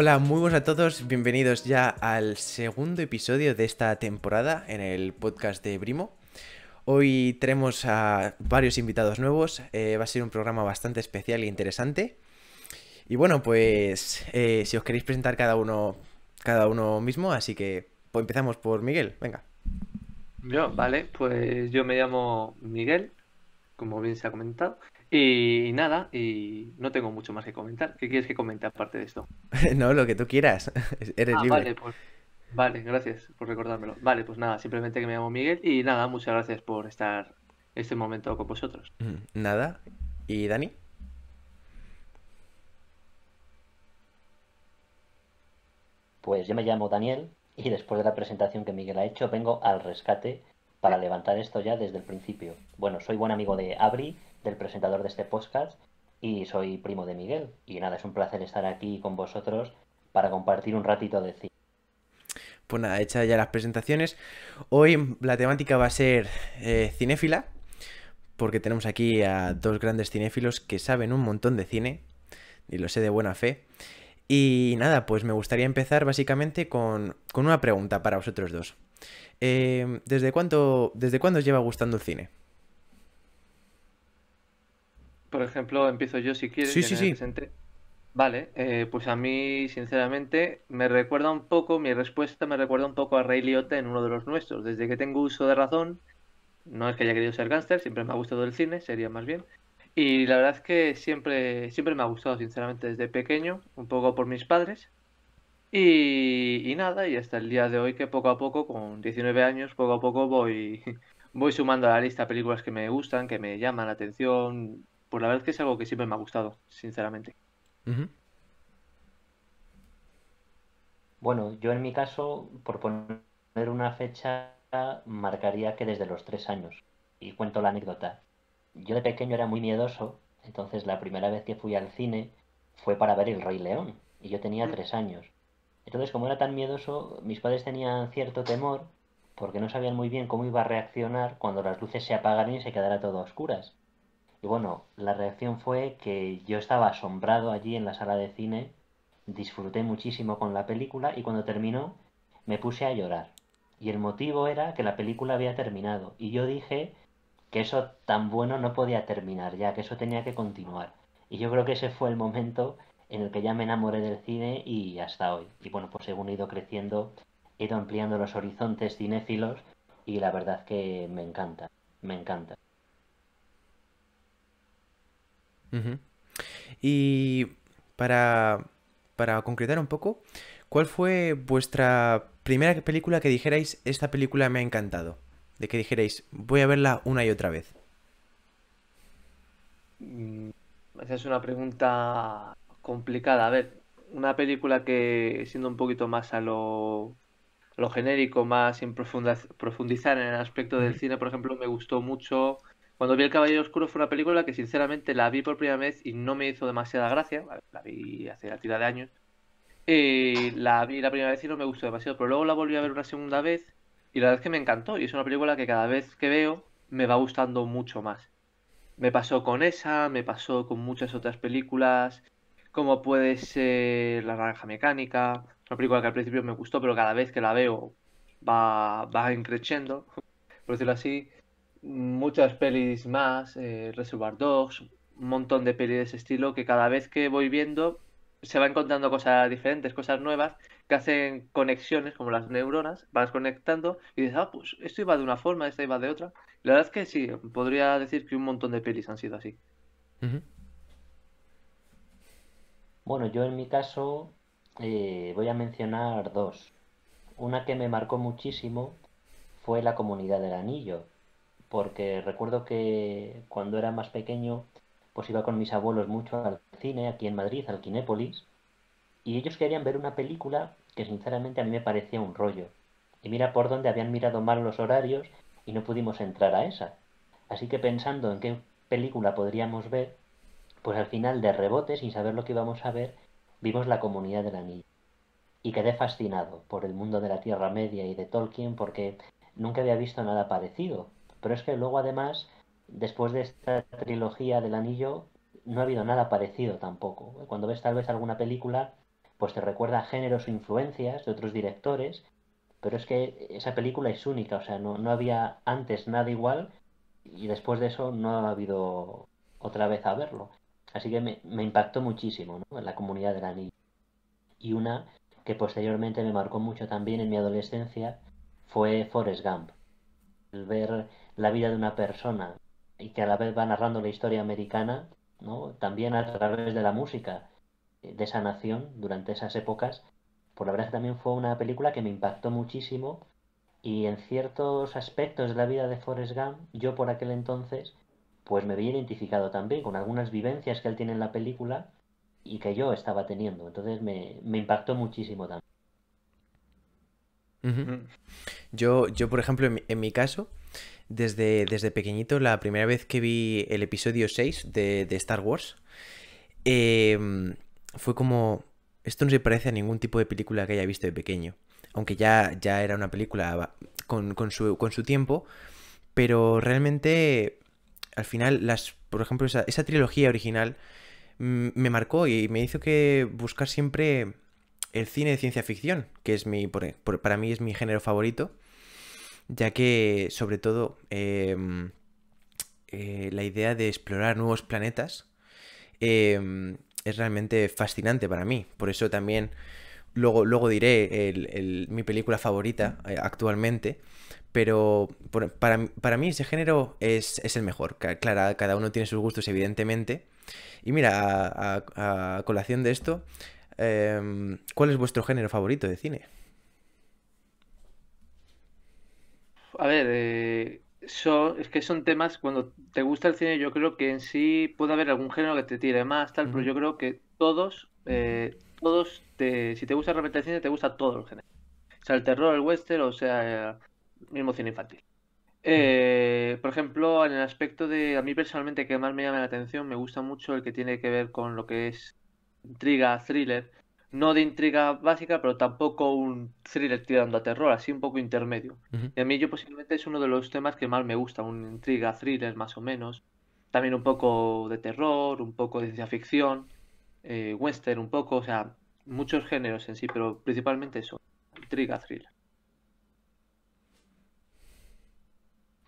Hola, muy buenas a todos, bienvenidos ya al segundo episodio de esta temporada en el podcast de Brimo. Hoy tenemos a varios invitados nuevos, va a ser un programa bastante especial e interesante. Y bueno, pues si os queréis presentar cada uno mismo, así que pues empezamos por Miguel, venga. Vale, pues yo me llamo Miguel, como bien se ha comentado, y nada, y no tengo mucho más que comentar. ¿Qué quieres que comente aparte de esto? No, lo que tú quieras, eres libre. Vale, pues vale, gracias por recordármelo. Vale, pues nada, simplemente que me llamo Miguel y nada, muchas gracias por estar este momento con vosotros. Nada. ¿Y Dani? Pues yo me llamo Daniel y después de la presentación que Miguel ha hecho, vengo al rescate para levantar esto ya desde el principio. Bueno, soy buen amigo de Abri, del presentador de este podcast, y soy primo de Miguel. Y nada, es un placer estar aquí con vosotros para compartir un ratito de cine. Pues nada, hechas ya las presentaciones. Hoy la temática va a ser cinéfila, porque tenemos aquí a dos grandes cinéfilos que saben un montón de cine, y lo sé de buena fe. Y nada, pues me gustaría empezar básicamente con una pregunta para vosotros dos. ¿Desde cuándo os lleva gustando el cine? Por ejemplo, empiezo yo si quieres Sí, que sí, me sí. presente. Vale, pues a mí, sinceramente, me recuerda un poco, mi respuesta me recuerda un poco a Ray Liotta en uno de los nuestros. Desde que tengo uso de razón. No es que haya querido ser gángster, siempre me ha gustado el cine, sería más bien. Y la verdad es que siempre me ha gustado, sinceramente, desde pequeño, un poco por mis padres. Y nada, y hasta el día de hoy que poco a poco, con 19 años, poco a poco voy sumando a la lista películas que me gustan, que me llaman la atención. Pues la verdad es que es algo que siempre me ha gustado, sinceramente. Ujú. Bueno, yo en mi caso, por poner una fecha, marcaría que desde los 3 años. Y cuento la anécdota. Yo de pequeño era muy miedoso, entonces la primera vez que fui al cine fue para ver El Rey León, y yo tenía Mm. 3 años. Entonces, como era tan miedoso, mis padres tenían cierto temor porque no sabían muy bien cómo iba a reaccionar cuando las luces se apagaran y se quedara todo a oscuras. Y bueno, la reacción fue que yo estaba asombrado allí en la sala de cine, disfruté muchísimo con la película y cuando terminó me puse a llorar. Y el motivo era que la película había terminado y yo dije que eso tan bueno no podía terminar ya, que eso tenía que continuar. Y yo creo que ese fue el momento en el que ya me enamoré del cine y hasta hoy. Y bueno, pues según he ido creciendo, he ido ampliando los horizontes cinéfilos y la verdad que me encanta, me encanta. Ujú. Y para, para concretar un poco, ¿cuál fue vuestra primera película que dijerais, esta película me ha encantado? De que dijerais, voy a verla una y otra vez. Mm, Esa es una pregunta complicada. A ver, una película que, siendo un poquito más a lo genérico, más sin profundizar en el aspecto del Ujú. cine, por ejemplo, me gustó mucho. Cuando vi El Caballero Oscuro fue una película que sinceramente la vi por primera vez y no me hizo demasiada gracia. La vi hace la tira de años. La vi la primera vez y no me gustó demasiado, pero luego la volví a ver una segunda vez y la verdad es que me encantó. Y es una película que cada vez que veo me va gustando mucho más. Me pasó con esa, me pasó con muchas otras películas, como puede ser La Naranja Mecánica, una película que al principio me gustó, pero cada vez que la veo va increciendo, por decirlo así. Muchas pelis más, Reservoir Dogs, un montón de pelis de ese estilo que cada vez que voy viendo se va encontrando cosas diferentes, cosas nuevas que hacen conexiones como las neuronas, vas conectando y dices, ah, pues esto iba de una forma, esto iba de otra. La verdad es que sí, podría decir que un montón de pelis han sido así. Ujú. Bueno, yo en mi caso voy a mencionar dos. Una que me marcó muchísimo fue La Comunidad del Anillo, porque recuerdo que cuando era más pequeño, pues iba con mis abuelos mucho al cine aquí en Madrid, al Kinépolis, y ellos querían ver una película que sinceramente a mí me parecía un rollo. Y mira por dónde habían mirado mal los horarios y no pudimos entrar a esa. Así que pensando en qué película podríamos ver, pues al final de rebote, sin saber lo que íbamos a ver, vimos La Comunidad del Anillo y quedé fascinado por el mundo de la Tierra Media y de Tolkien porque nunca había visto nada parecido. Pero es que luego además, después de esta trilogía del anillo, no ha habido nada parecido tampoco. Cuando ves tal vez alguna película, pues te recuerda géneros o influencias de otros directores, pero es que esa película es única, o sea, no había antes nada igual y después de eso no ha habido otra vez a verlo. Así que me impactó muchísimo, ¿no? En La Comunidad del Anillo. Y una que posteriormente me marcó mucho también en mi adolescencia fue Forrest Gump. El ver la vida de una persona y que a la vez va narrando la historia americana, ¿no? También a través de la música de esa nación durante esas épocas, pues la verdad es que también fue una película que me impactó muchísimo y en ciertos aspectos de la vida de Forrest Gump, yo por aquel entonces, pues me veía identificado también con algunas vivencias que él tiene en la película y que yo estaba teniendo. Entonces me impactó muchísimo también. Ujú. Yo, por ejemplo, en mi caso, desde pequeñito, la primera vez que vi el episodio 6 de Star Wars, fue como... Esto no se parece a ningún tipo de película que haya visto de pequeño. Aunque ya era una película con su tiempo, pero realmente, al final, por ejemplo, esa trilogía original me marcó y me hizo que buscar siempre el cine de ciencia ficción, que es para mí es mi género favorito, ya que sobre todo la idea de explorar nuevos planetas es realmente fascinante para mí. Por eso también luego diré mi película favorita actualmente. Pero para mí ese género es el mejor. Claro, cada uno tiene sus gustos, evidentemente. Y mira, a colación de esto, ¿cuál es vuestro género favorito de cine? A ver, es que son temas, cuando te gusta el cine, yo creo que en sí puede haber algún género que te tire más, tal, pero Ujú. yo creo que si te gusta realmente el cine, te gusta todo el género. O sea, el terror, el western, o sea, mismo cine infantil. Por ejemplo, en el aspecto a mí personalmente que más me llama la atención, me gusta mucho el que tiene que ver con lo que es intriga, thriller. No de intriga básica, pero tampoco un thriller tirando a terror, así un poco intermedio. Ujú. Y a mí yo posiblemente es uno de los temas que más me gusta, un intriga, thriller más o menos. También un poco de terror, un poco de ciencia ficción, western un poco, o sea, muchos géneros en sí, pero principalmente eso, intriga, thriller.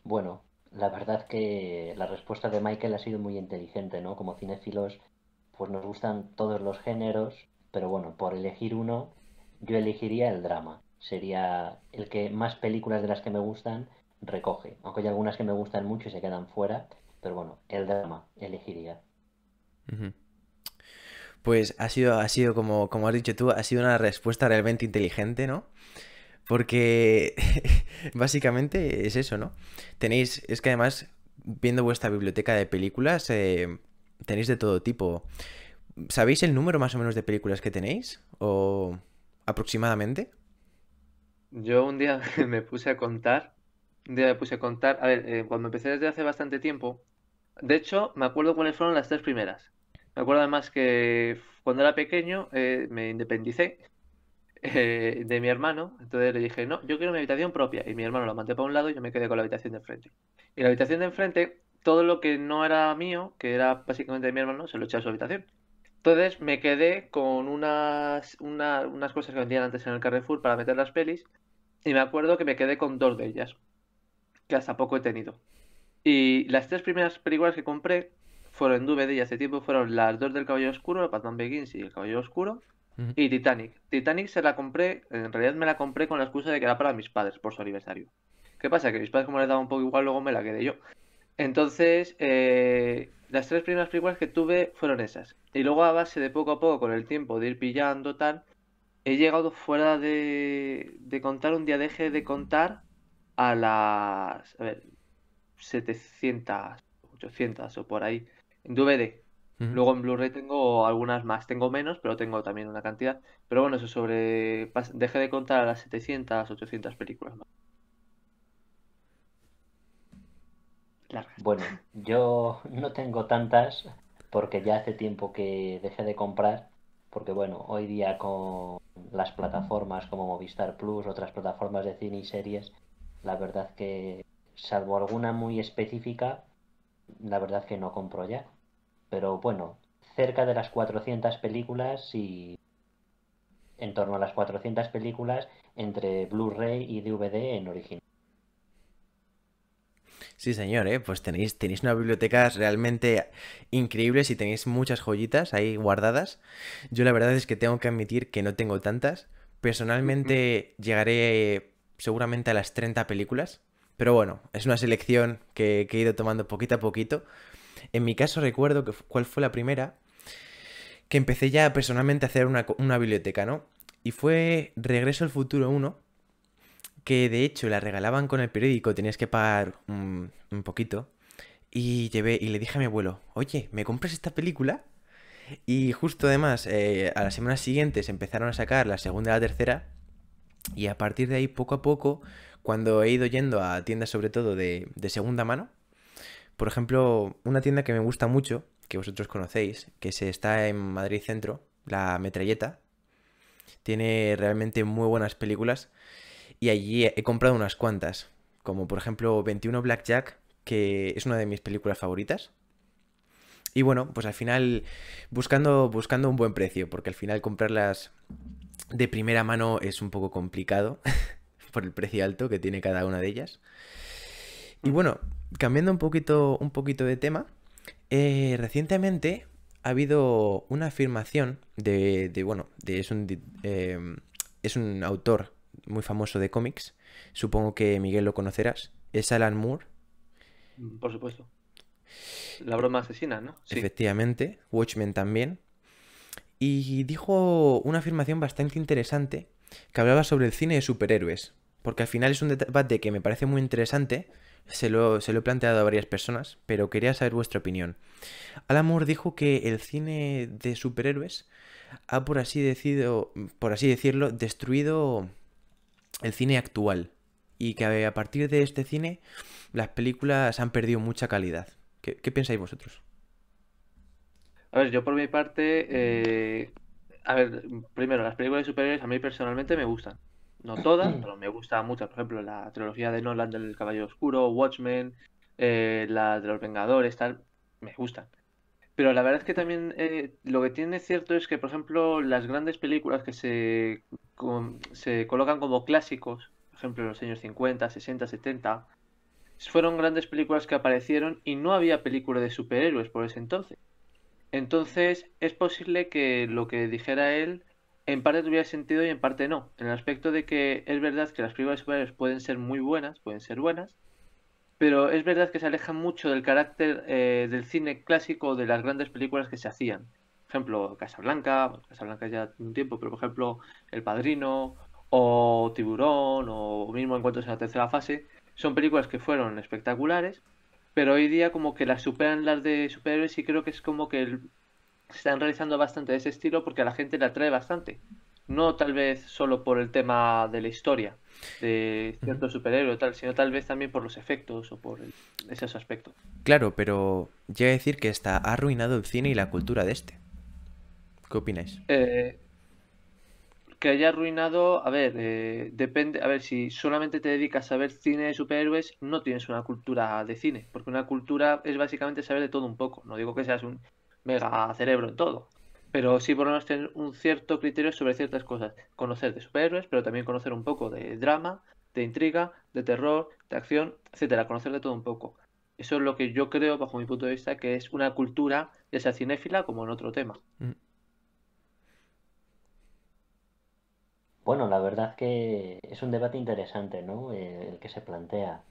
Bueno, la verdad que la respuesta de Michael ha sido muy inteligente, ¿no? Como cinéfilos, pues nos gustan todos los géneros, pero bueno, por elegir uno, yo elegiría el drama. Sería el que más películas de las que me gustan recoge, aunque hay algunas que me gustan mucho y se quedan fuera, pero bueno, el drama elegiría. Ujú. Pues ha sido como has dicho tú, ha sido una respuesta realmente inteligente, ¿no? Porque básicamente es eso, ¿no? Es que además, viendo vuestra biblioteca de películas, tenéis de todo tipo. ¿Sabéis el número más o menos de películas que tenéis? ¿O aproximadamente? Yo un día me puse a contar, a ver, cuando empecé desde hace bastante tiempo, de hecho, me acuerdo cuáles fueron las tres primeras. Me acuerdo además que cuando era pequeño me independicé de mi hermano, entonces le dije, no, yo quiero mi habitación propia, y mi hermano la mandé para un lado y yo me quedé con la habitación de enfrente. Y la habitación de enfrente, todo lo que no era mío, que era básicamente de mi hermano, se lo eché a su habitación. Entonces me quedé con unas cosas que vendían antes en el Carrefour para meter las pelis. Y me acuerdo que me quedé con dos de ellas, que hasta poco he tenido. Y las tres primeras películas que compré fueron en DVD y hace tiempo fueron las dos del Caballero Oscuro, Batman Begins y El Caballero Oscuro, Ujú. y Titanic. Titanic se la compré, en realidad me la compré con la excusa de que era para mis padres por su aniversario. ¿Qué pasa? Que a mis padres como les daba un poco igual, luego me la quedé yo. Entonces, las tres primeras películas que tuve fueron esas. Y luego a base de poco a poco, con el tiempo, de ir pillando tal, he llegado fuera de contar, un día dejé de contar a ver, 700, 800 o por ahí, en DVD. Ujú. Luego en Blu-ray tengo algunas más, tengo menos, pero tengo también una cantidad. Pero bueno, dejé de contar a las 700, 800 películas más largas. Bueno, yo no tengo tantas porque ya hace tiempo que dejé de comprar, porque bueno, hoy día con las plataformas como Movistar Plus, otras plataformas de cine y series, la verdad que salvo alguna muy específica, la verdad que no compro ya. Pero bueno, cerca de las 400 películas en torno a las 400 películas entre Blu-ray y DVD en original. Sí, señor, pues tenéis una biblioteca realmente increíble y tenéis muchas joyitas ahí guardadas. Yo la verdad es que tengo que admitir que no tengo tantas. Personalmente llegaré seguramente a las 30 películas, pero bueno, es una selección que he ido tomando poquito a poquito. En mi caso recuerdo cuál fue la primera, que empecé ya personalmente a hacer una biblioteca, ¿no? Y fue Regreso al Futuro 1, que de hecho la regalaban con el periódico, tenías que pagar un poquito. Y llevé y le dije a mi abuelo, oye, ¿me compras esta película? Y justo además, a las semanas siguientes empezaron a sacar la segunda y la tercera. Y a partir de ahí, poco a poco, cuando he ido yendo a tiendas sobre todo de segunda mano, por ejemplo, una tienda que me gusta mucho, que vosotros conocéis, que se está en Madrid Centro, La Metralleta, tiene realmente muy buenas películas. Y allí he comprado unas cuantas, como por ejemplo 21 Blackjack, que es una de mis películas favoritas. Y bueno, pues al final buscando un buen precio, porque al final comprarlas de primera mano es un poco complicado por el precio alto que tiene cada una de ellas. Y bueno, cambiando un poquito de tema, recientemente ha habido una afirmación es un autor muy famoso de cómics, supongo que Miguel lo conocerás, es Alan Moore. Por supuesto. La broma asesina, ¿no? Sí. Efectivamente, Watchmen también. Y dijo una afirmación bastante interesante que hablaba sobre el cine de superhéroes. Porque al final es un debate que me parece muy interesante. Se lo he planteado a varias personas, pero quería saber vuestra opinión. Alan Moore dijo que el cine de superhéroes ha, por así decirlo, destruido el cine actual. Y que a partir de este cine las películas han perdido mucha calidad. ¿Qué pensáis vosotros? A ver, yo por mi parte, a ver, primero, las películas de superhéroes a mí personalmente me gustan. No todas, pero me gustan muchas. Por ejemplo, la trilogía de Nolan del Caballero Oscuro, Watchmen, la de los Vengadores, tal, me gustan. Pero la verdad es que también lo que tiene cierto es que, por ejemplo, las grandes películas que se colocan como clásicos, por ejemplo, en los años 50, 60, 70, fueron grandes películas que aparecieron y no había película de superhéroes por ese entonces. Entonces, es posible que lo que dijera él en parte tuviera sentido y en parte no. En el aspecto de que es verdad que las películas de superhéroes pueden ser buenas, pero es verdad que se alejan mucho del carácter del cine clásico de las grandes películas que se hacían. Por ejemplo, Casablanca, bueno, Casablanca ya tiene un tiempo, pero por ejemplo, El Padrino, o Tiburón, o mismo Encuentros en la tercera fase, son películas que fueron espectaculares, pero hoy día como que las superan las de superhéroes y creo que es como que se están realizando bastante de ese estilo porque a la gente le atrae bastante. No tal vez solo por el tema de la historia de Ujú. cierto superhéroe o tal, sino tal vez también por los efectos o por esos aspectos. Claro, pero llega a decir que está ha arruinado el cine y la cultura de este. ¿Qué opináis? Eh, que haya arruinado, a ver, depende, a ver, si solamente te dedicas a ver cine de superhéroes, no tienes una cultura de cine, porque una cultura es básicamente saber de todo un poco. No digo que seas un mega cerebro en todo, pero sí por lo menos tener un cierto criterio sobre ciertas cosas. Conocer de superhéroes, pero también conocer un poco de drama, de intriga, de terror, de acción, etcétera. Conocer de todo un poco. Eso es lo que yo creo, bajo mi punto de vista, que es una cultura, ya sea cinéfila como en otro tema. Mm. Bueno, la verdad que es un debate interesante, ¿no? El que se plantea.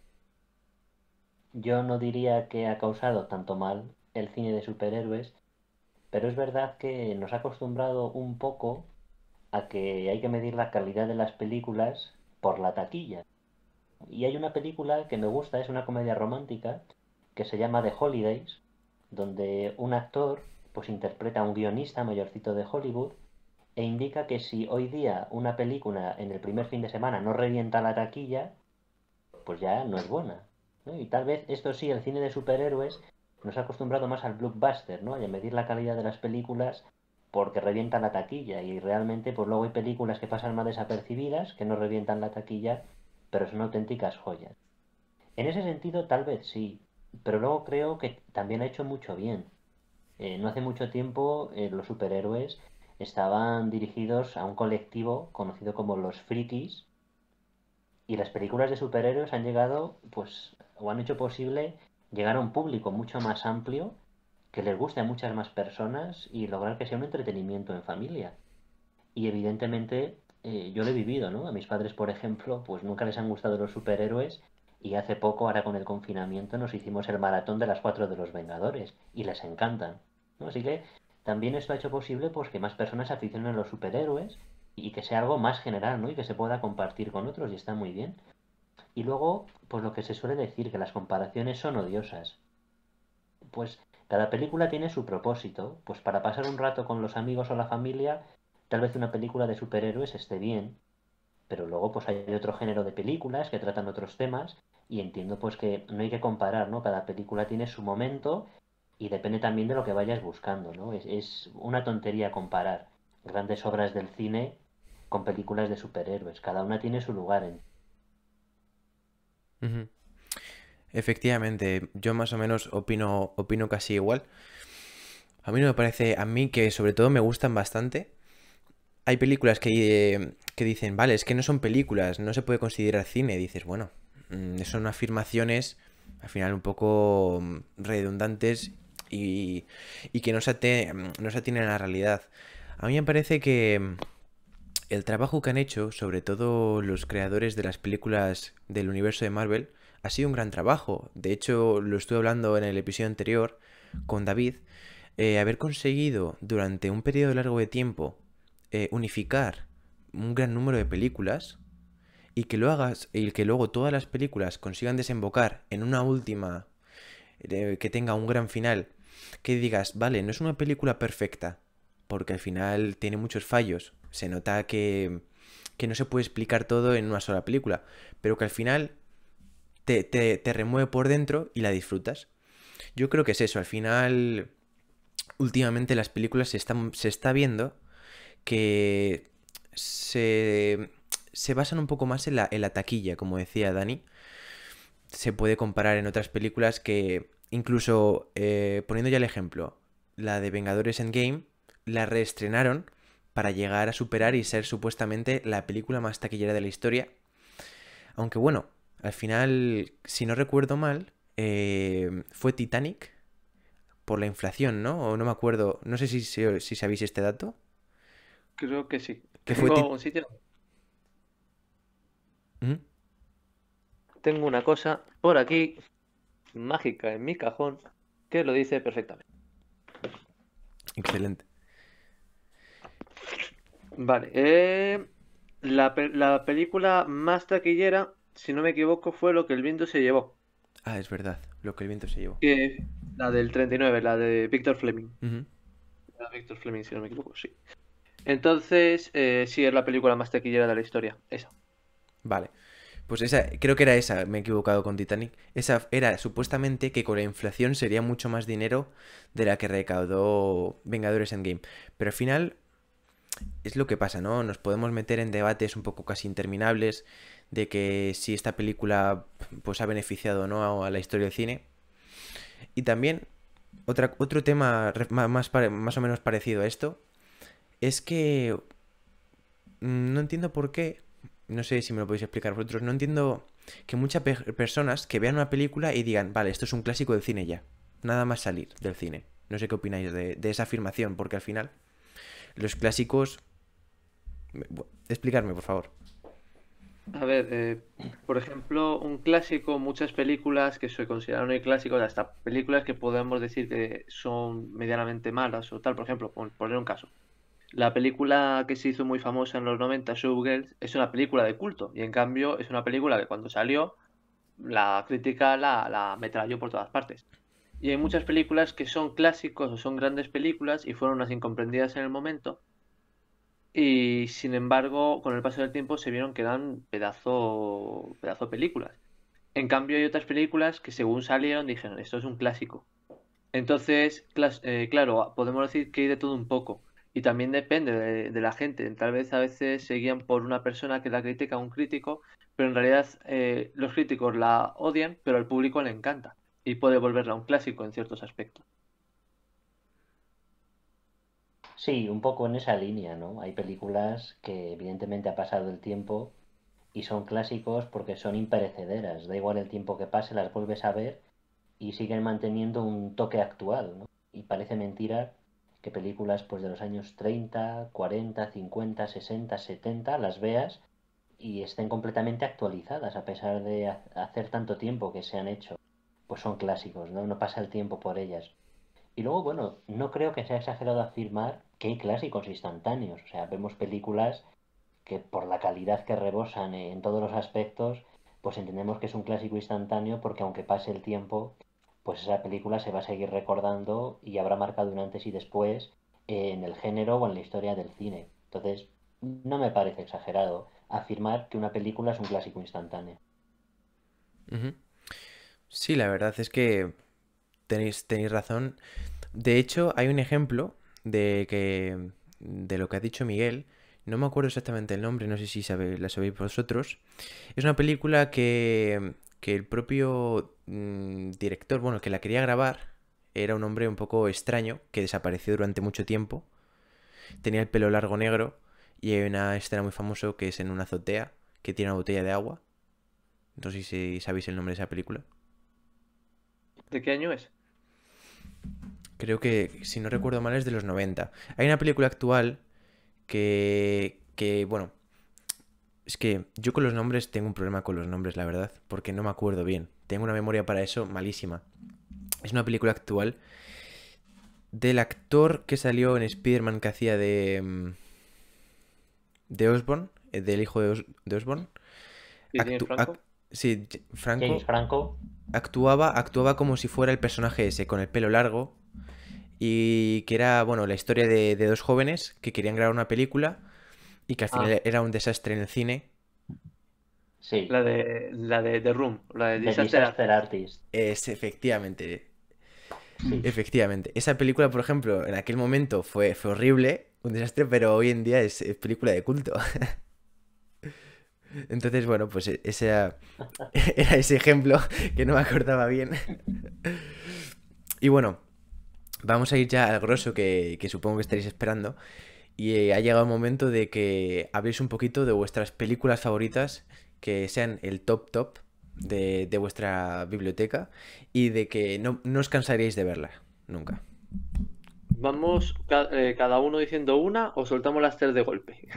Yo no diría que ha causado tanto mal el cine de superhéroes, pero es verdad que nos ha acostumbrado un poco a que hay que medir la calidad de las películas por la taquilla. Y hay una película que me gusta, es una comedia romántica, que se llama The Holidays, donde un actor pues interpreta a un guionista mayorcito de Hollywood e indica que si hoy día una película en el primer fin de semana no revienta la taquilla, pues ya no es buena, ¿no? Y tal vez esto sí, el cine de superhéroes nos ha acostumbrado más al blockbuster, ¿no? Y a medir la calidad de las películas porque revientan la taquilla y realmente pues luego hay películas que pasan más desapercibidas, que no revientan la taquilla, pero son auténticas joyas. En ese sentido tal vez sí, pero luego creo que también ha hecho mucho bien. No hace mucho tiempo los superhéroes estaban dirigidos a un colectivo conocido como los frikis, y las películas de superhéroes han llegado, pues, o han hecho posible llegar a un público mucho más amplio, que les guste a muchas más personas y lograr que sea un entretenimiento en familia. Y evidentemente yo lo he vivido, ¿no? A mis padres, por ejemplo, pues nunca les han gustado los superhéroes, y hace poco, ahora con el confinamiento, nos hicimos el maratón de las 4 de los Vengadores y les encantan, ¿no? Así que también esto ha hecho posible, pues, que más personas se aficionen a los superhéroes y que sea algo más general, ¿no? Y que se pueda compartir con otros, y está muy bien. Y luego, pues lo que se suele decir, que las comparaciones son odiosas. Pues cada película tiene su propósito. Pues para pasar un rato con los amigos o la familia, tal vez una película de superhéroes esté bien, pero luego pues hay otro género de películas que tratan otros temas, y entiendo pues que no hay que comparar, ¿no? Cada película tiene su momento y depende también de lo que vayas buscando, ¿no? Es una tontería comparar grandes obras del cine con películas de superhéroes. Cada una tiene su lugar en... Ujú. Efectivamente, yo más o menos opino casi igual. A mí no me parece, a mí que sobre todo me gustan bastante. Hay películas que dicen, vale, es que no son películas, no se puede considerar cine. Y dices, bueno, son afirmaciones al final un poco redundantes y que no se atienen a la realidad. A mí me parece que el trabajo que han hecho, sobre todo los creadores de las películas del universo de Marvel, ha sido un gran trabajo. De hecho, lo estuve hablando en el episodio anterior con David. Haber conseguido durante un periodo largo de tiempo unificar un gran número de películas y que lo hagas y que luego todas las películas consigan desembocar en una última que tenga un gran final, que digas, vale, no es una película perfecta, porque al final tiene muchos fallos, se nota que no se puede explicar todo en una sola película, pero que al final te remueve por dentro y la disfrutas. Yo creo que es eso, al final, últimamente las películas se está viendo que se basan un poco más en la taquilla, como decía Dani. Se puede comparar en otras películas que, incluso poniendo ya el ejemplo, la de Vengadores Endgame, la reestrenaron para llegar a superar y ser supuestamente la película más taquillera de la historia. Aunque bueno, al final, si no recuerdo mal, fue Titanic por la inflación, ¿no? O no me acuerdo, no sé si sabéis este dato. Creo que sí. Que fue Tengo un sitio, ¿Mm? tengo una cosa por aquí, mágica en mi cajón, que lo dice perfectamente. Excelente. Vale, la película más taquillera, si no me equivoco, fue Lo que el viento se llevó, Ah, es verdad, lo que el viento se llevó. que la del 39, la de Victor Fleming. Ujú. La de Victor Fleming, si no me equivoco, sí. Entonces, sí, es la película más taquillera de la historia, esa. Vale. Pues esa, creo que era esa, me he equivocado con Titanic. Esa era supuestamente que con la inflación sería mucho más dinero de la que recaudó Vengadores Endgame. Pero al final es lo que pasa, ¿no? Nos podemos meter en debates un poco casi interminables de que si esta película pues ha beneficiado o no a la historia del cine. Y también otro tema más o menos parecido a esto es que no entiendo por qué, no sé si me lo podéis explicar vosotros, no entiendo que muchas personas que vean una película y digan, vale, esto es un clásico del cine ya, nada más salir del cine. No sé qué opináis de esa afirmación, porque al final los clásicos... Explicarme, por favor. A ver, por ejemplo, un clásico, muchas películas que se consideran hoy clásicos, hasta películas que podemos decir que son medianamente malas o tal, por ejemplo, por poner un caso. La película que se hizo muy famosa en los 90, Showgirls, es una película de culto, y en cambio es una película que cuando salió la crítica la ametralló por todas partes. Y hay muchas películas que son clásicos o son grandes películas y fueron unas incomprendidas en el momento, y sin embargo, con el paso del tiempo se vieron que eran pedazo películas. En cambio, hay otras películas que según salieron dijeron, esto es un clásico. Entonces, claro, podemos decir que hay de todo un poco. Y también depende de la gente. Tal vez a veces se guían por una persona que la critica a un crítico, pero en realidad los críticos la odian, pero al público le encanta. Y puede volverla un clásico en ciertos aspectos. Sí, un poco en esa línea, ¿no? Hay películas que evidentemente ha pasado el tiempo y son clásicos porque son imperecederas. Da igual el tiempo que pase, las vuelves a ver y siguen manteniendo un toque actual, ¿no? Y parece mentira que películas pues de los años 30, 40, 50, 60, 70 las veas y estén completamente actualizadas a pesar de hacer tanto tiempo que se han hecho. Pues son clásicos, ¿no? No pasa el tiempo por ellas. Y luego, bueno, no creo que sea exagerado afirmar que hay clásicos instantáneos. O sea, vemos películas que por la calidad que rebosan en todos los aspectos, pues entendemos que es un clásico instantáneo porque aunque pase el tiempo, pues esa película se va a seguir recordando y habrá marcado un antes y después en el género o en la historia del cine. Entonces, no me parece exagerado afirmar que una película es un clásico instantáneo. Ujú. Sí, la verdad es que tenéis razón. De hecho, hay un ejemplo de lo que ha dicho Miguel. No me acuerdo exactamente el nombre, no sé si la sabéis vosotros. Es una película que el propio director, bueno, que la quería grabar, era un hombre un poco extraño que desapareció durante mucho tiempo. Tenía el pelo largo negro y hay una escena muy famosa que es en una azotea que tiene una botella de agua. No sé si sabéis el nombre de esa película. ¿De qué año es? Creo que, si no recuerdo mal, es de los 90. Hay una película actual bueno, es que yo con los nombres tengo un problema con los nombres, la verdad, porque no me acuerdo bien. Tengo una memoria para eso malísima. Es una película actual del actor que salió en Spider-Man que hacía de Osborn, del hijo de Osborn. ¿Y James Franco? Sí, James Franco Franco, actuaba como si fuera el personaje ese, con el pelo largo. Y que era, bueno, la historia de dos jóvenes que querían grabar una película y que al Ah, final era un desastre en el cine. sí, la de The Room, la de de Disaster Disaster Artist. Artist, Es efectivamente, sí. efectivamente. Esa película, por ejemplo, en aquel momento fue horrible, un desastre, pero hoy en día es película de culto. Entonces, bueno, pues ese era ese ejemplo que no me acordaba bien. Y bueno, vamos a ir ya al grosso que supongo que estaréis esperando. Y ha llegado el momento de que habléis un poquito de vuestras películas favoritas, que sean el top top de vuestra biblioteca y de que no os cansaréis de verla, nunca. Vamos cada uno diciendo una o soltamos las tres de golpe.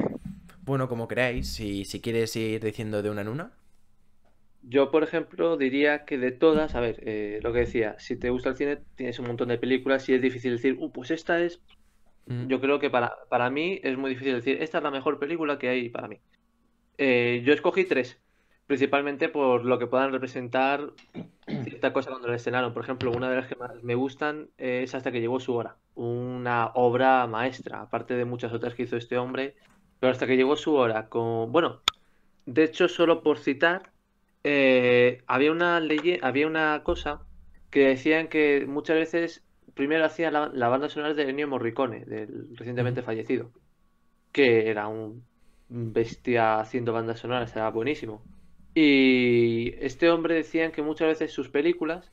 Bueno, como queráis, si quieres ir diciendo de una en una. Yo, por ejemplo, diría que de todas, a ver, lo que decía, si te gusta el cine, tienes un montón de películas y es difícil decir, pues esta es, Ujú. yo creo que para mí es muy difícil decir, esta es la mejor película que hay para mí. Yo escogí tres, principalmente por lo que puedan representar cierta cosa cuando la estrenaron. Por ejemplo, una de las que más me gustan es Hasta que llegó su hora, una obra maestra, aparte de muchas otras que hizo este hombre, pero Hasta que llegó su hora, bueno, de hecho, solo por citar, había una cosa que decían que muchas veces primero hacía la banda sonora de Ennio Morricone, del Ujú. recientemente fallecido, que era un bestia haciendo bandas sonoras, era buenísimo. Y este hombre decían que muchas veces sus películas,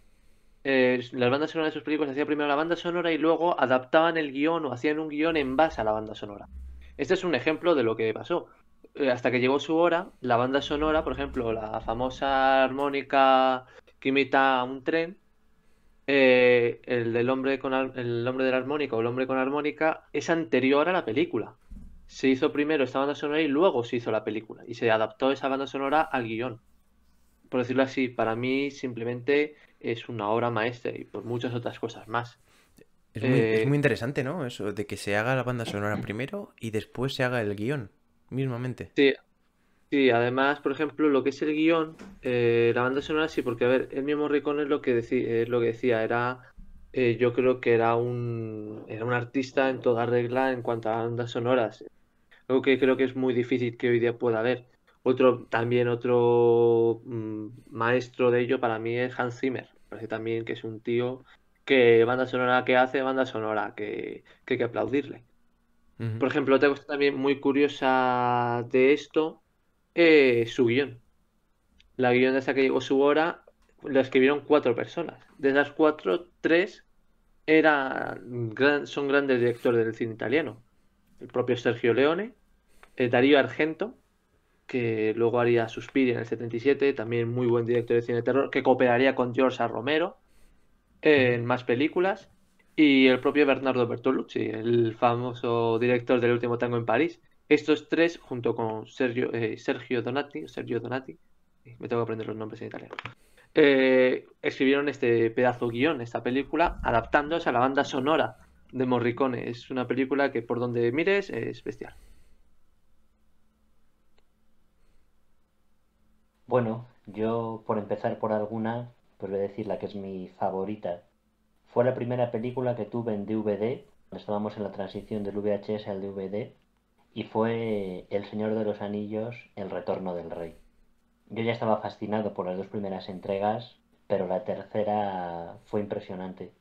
las bandas sonoras de sus películas, hacía primero la banda sonora y luego adaptaban el guión o hacían un guión en base a la banda sonora. Este es un ejemplo de lo que pasó. Hasta que llegó su hora, la banda sonora, por ejemplo, la famosa armónica que imita a un tren, el del hombre el hombre de la armónica o el hombre con armónica es anterior a la película. Se hizo primero esta banda sonora y luego se hizo la película. Y se adaptó esa banda sonora al guión. Por decirlo así, para mí simplemente es una obra maestra y por muchas otras cosas más. Es muy Eh, interesante, ¿no? Eso de que se haga la banda sonora primero y después se haga el guión, mismamente. sí, sí, además, por ejemplo, lo que es el guión, la banda sonora sí, porque a ver, el mismo Morricone es lo que decía, yo creo que era un artista en toda regla en cuanto a bandas sonoras. Algo que creo que es muy difícil que hoy día pueda haber. Otro maestro de ello para mí es Hans Zimmer. Parece también que es un tío que banda sonora que hace, banda sonora que hay que aplaudirle. Ujú. Por ejemplo, otra cosa también muy curiosa de esto, su guión. La guión de esa que llegó su hora la escribieron cuatro personas. De esas cuatro, tres son grandes directores del cine italiano. El propio Sergio Leone, Darío Argento, que luego haría Suspiria en el 77, también muy buen director de cine de terror, que cooperaría con George A. Romero en más películas, y el propio Bernardo Bertolucci, el famoso director del Último Tango en París. Estos tres, junto con Sergio Donati, me tengo que aprender los nombres en italiano, escribieron este pedazo guión, esta película, adaptándose a la banda sonora de Morricone. Es una película que por donde mires es bestial. Bueno, yo por empezar por alguna, pues voy a decir la que es mi favorita. Fue la primera película que tuve en DVD, cuando estábamos en la transición del VHS al DVD, y fue El Señor de los Anillos, El Retorno del Rey. Yo ya estaba fascinado por las dos primeras entregas, pero la tercera fue impresionante.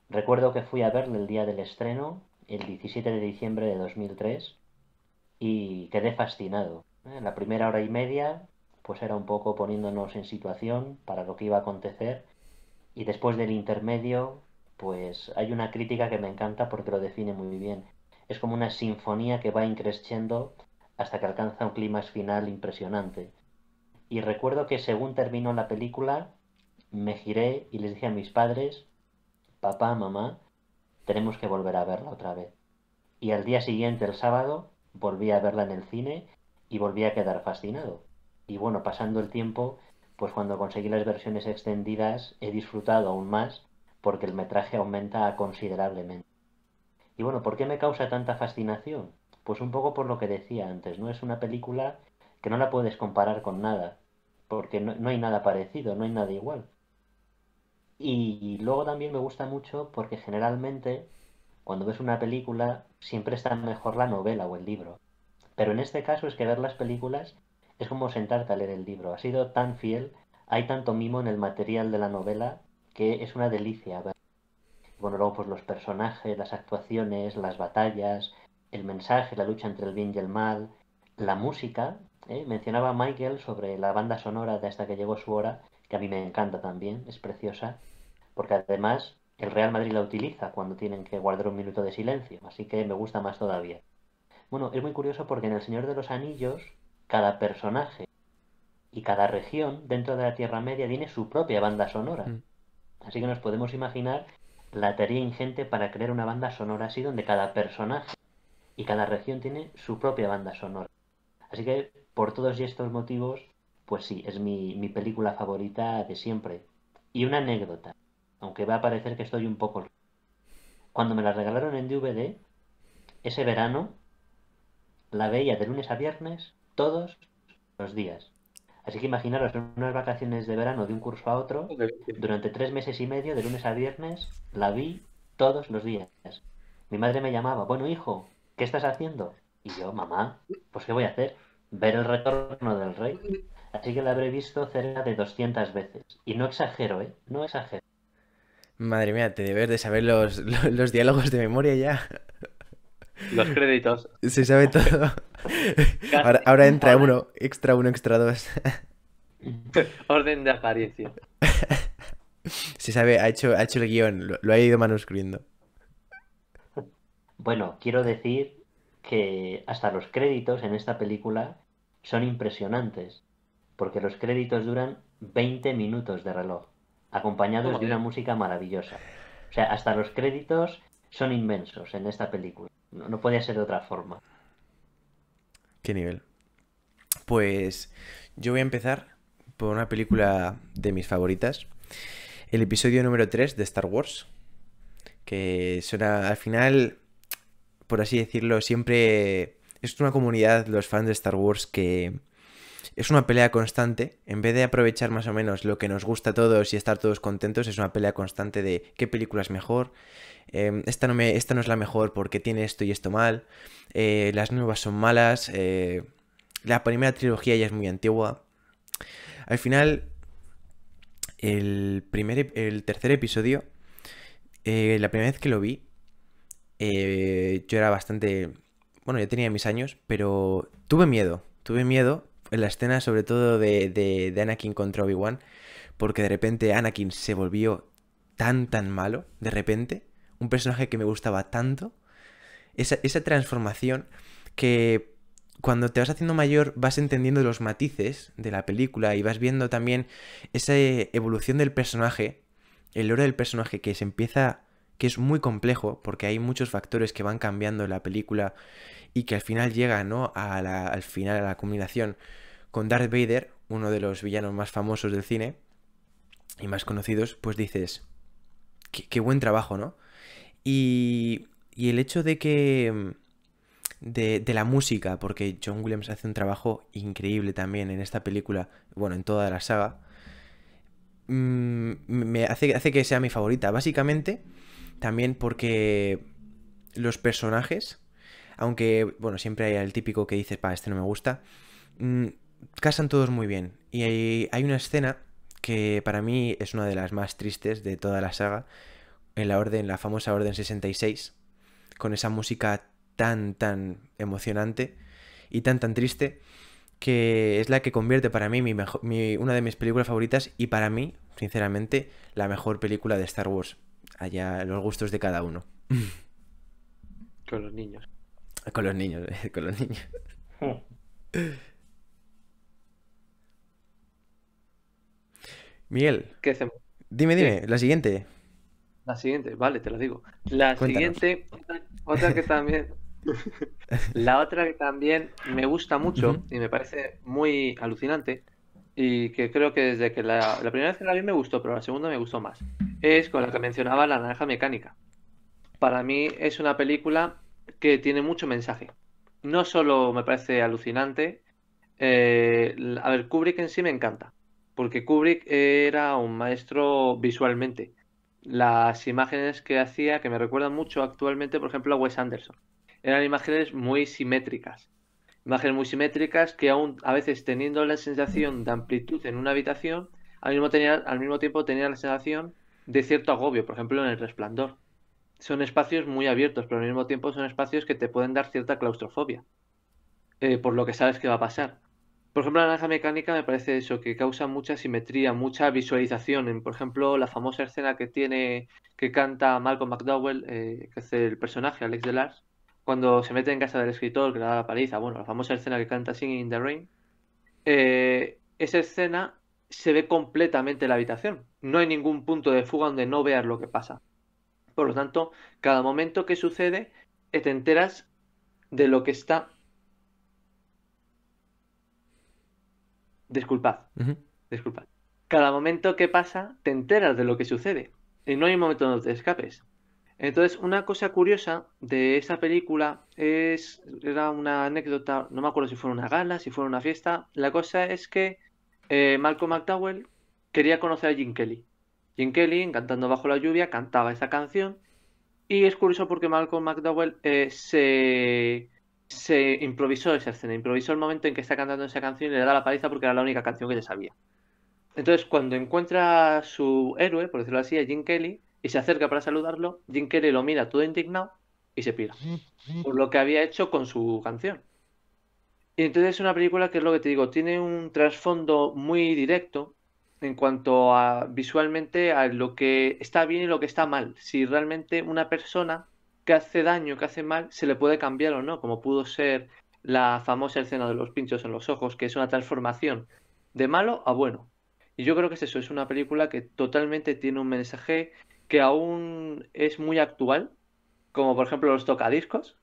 Recuerdo que fui a verla el día del estreno, el 17 de diciembre de 2003, y quedé fascinado. La primera hora y media, pues era un poco poniéndonos en situación para lo que iba a acontecer, y después del intermedio, pues hay una crítica que me encanta porque lo define muy bien. Es como una sinfonía que va increciendo hasta que alcanza un clímax final impresionante. Y recuerdo que según terminó la película, me giré y les dije a mis padres, papá, mamá, tenemos que volver a verla otra vez. Y al día siguiente, el sábado, volví a verla en el cine y volví a quedar fascinado. Y bueno, pasando el tiempo, pues cuando conseguí las versiones extendidas he disfrutado aún más porque el metraje aumenta considerablemente. Y bueno, ¿por qué me causa tanta fascinación? Pues un poco por lo que decía antes, ¿no? Es una película que no la puedes comparar con nada, porque no hay nada parecido, no hay nada igual. Y luego también me gusta mucho porque generalmente cuando ves una película siempre está mejor la novela o el libro. Pero en este caso es que ver las películas es como sentarte a leer el libro. Ha sido tan fiel, hay tanto mimo en el material de la novela que es una delicia ver. Bueno, luego pues los personajes, las actuaciones, las batallas, el mensaje, la lucha entre el bien y el mal, la música. Mencionaba Michael sobre la banda sonora de Hasta que llegó su hora, que a mí me encanta también, es preciosa, porque además el Real Madrid la utiliza cuando tienen que guardar un minuto de silencio, así que me gusta más todavía. Bueno, es muy curioso porque en El Señor de los Anillos, cada personaje y cada región dentro de la Tierra Media tiene su propia banda sonora. Así que nos podemos imaginar la tarea ingente para crear una banda sonora así donde cada personaje y cada región tiene su propia banda sonora. Así que por todos estos motivos, pues sí, es mi película favorita de siempre. Y una anécdota, aunque va a parecer que estoy un poco... Cuando me la regalaron en DVD, ese verano la veía de lunes a viernes todos los días. Así que imaginaros unas vacaciones de verano de un curso a otro, durante 3 meses y medio, de lunes a viernes, la vi todos los días. Mi madre me llamaba, bueno hijo, ¿qué estás haciendo? Y yo, mamá, pues ¿qué voy a hacer? Ver el retorno del rey. Así que la habré visto cerca de 200 veces. Y no exagero, ¿eh? No exagero. Madre mía, te debes de saber los diálogos de memoria ya. Los créditos. Se sabe todo. Ahora entra uno, extra dos. Orden de aparición. Se sabe, ha hecho el guión, lo ha ido manuscribiendo. Bueno, quiero decir que hasta los créditos en esta película son impresionantes, porque los créditos duran 20 minutos de reloj, acompañados de una música maravillosa. O sea, hasta los créditos son inmensos en esta película. No podía ser de otra forma. ¿Qué nivel? Pues yo voy a empezar por una película de mis favoritas. El episodio número 3 de Star Wars. Que suena, al final, por así decirlo, siempre es una comunidad, los fans de Star Wars, que es una pelea constante. En vez de aprovechar más o menos lo que nos gusta a todos y estar todos contentos, es una pelea constante de qué película es mejor. Esta no es la mejor porque tiene esto y esto mal. Las nuevas son malas. La primera trilogía ya es muy antigua. Al final, el tercer episodio, la primera vez que lo vi, yo era bastante... Bueno, ya tenía mis años, pero tuve miedo. Tuve miedo en la escena, sobre todo de Anakin contra Obi-Wan, porque de repente Anakin se volvió tan malo, de repente. un personaje que me gustaba tanto, esa transformación que cuando te vas haciendo mayor vas entendiendo los matices de la película y vas viendo también esa evolución del personaje, el lore del personaje que se empieza, que es muy complejo porque hay muchos factores que van cambiando en la película y que al final llega, ¿no? Al final, a la culminación con Darth Vader, uno de los villanos más famosos del cine y más conocidos, pues dices, qué buen trabajo, ¿no? Y el hecho de que de la música, porque John Williams hace un trabajo increíble también en esta película, bueno, en toda la saga, hace que sea mi favorita. Básicamente, también porque los personajes, aunque, bueno, siempre hay el típico que dices, este no me gusta, casan todos muy bien. Y hay una escena que para mí es una de las más tristes de toda la saga, en la famosa Orden 66, con esa música tan emocionante y tan triste, que es la que convierte para mí una de mis películas favoritas y para mí, sinceramente, la mejor película de Star Wars. Allá los gustos de cada uno. Con los niños. Con los niños, con los niños. Miguel, ¿Qué hacemos? dime, la siguiente. La siguiente, vale, te lo digo. La Cuéntanos. siguiente, otra que también, la otra que también me gusta mucho y me parece muy alucinante y que creo que desde que la primera vez que la vi me gustó, pero la segunda me gustó más, es con la que mencionaba La Naranja Mecánica. Para mí es una película que tiene mucho mensaje. No solo me parece alucinante, a ver, Kubrick en sí me encanta, porque Kubrick era un maestro visualmente. Las imágenes que hacía, que me recuerdan mucho actualmente, por ejemplo, a Wes Anderson, eran imágenes muy simétricas que aún a veces teniendo la sensación de amplitud en una habitación, al mismo tiempo tenía la sensación de cierto agobio, por ejemplo, en El Resplandor. Son espacios muy abiertos, pero al mismo tiempo son espacios que te pueden dar cierta claustrofobia, por lo que sabes que va a pasar. Por ejemplo, la naranja mecánica me parece eso, que causa mucha simetría, mucha visualización. Por ejemplo, la famosa escena que tiene, que canta Malcolm McDowell, que hace el personaje, Alex Delars, cuando se mete en casa del escritor, que le da la paliza. Bueno, la famosa escena que canta Singing in the Rain. Esa escena se ve completamente en la habitación. No hay ningún punto de fuga donde no veas lo que pasa. Por lo tanto, cada momento que sucede, te enteras de lo que está. Disculpad. Disculpad. Cada momento que pasa, te enteras de lo que sucede. Y no hay un momento donde te escapes. Entonces, una cosa curiosa de esa película era una anécdota, no me acuerdo si fue una gala, si fue una fiesta. La cosa es que Malcolm McDowell quería conocer a Gene Kelly. Gene Kelly, Cantando bajo la lluvia, cantaba esa canción. Y es curioso porque Malcolm McDowell se improvisó esa escena, improvisó el momento en que está cantando esa canción y le da la paliza porque era la única canción que se sabía. Entonces, cuando encuentra a su héroe, por decirlo así, a Jim Kelly, y se acerca para saludarlo, Jim Kelly lo mira todo indignado y se pira por lo que había hecho con su canción. Y entonces es una película que es lo que te digo, tiene un trasfondo muy directo en cuanto a visualmente a lo que está bien y lo que está mal. Si realmente una persona que hace daño, que hace mal, se le puede cambiar o no, como pudo ser la famosa escena de los pinchos en los ojos, que es una transformación de malo a bueno. Y yo creo que es eso, es una película que totalmente tiene un mensaje que aún es muy actual, como por ejemplo los tocadiscos,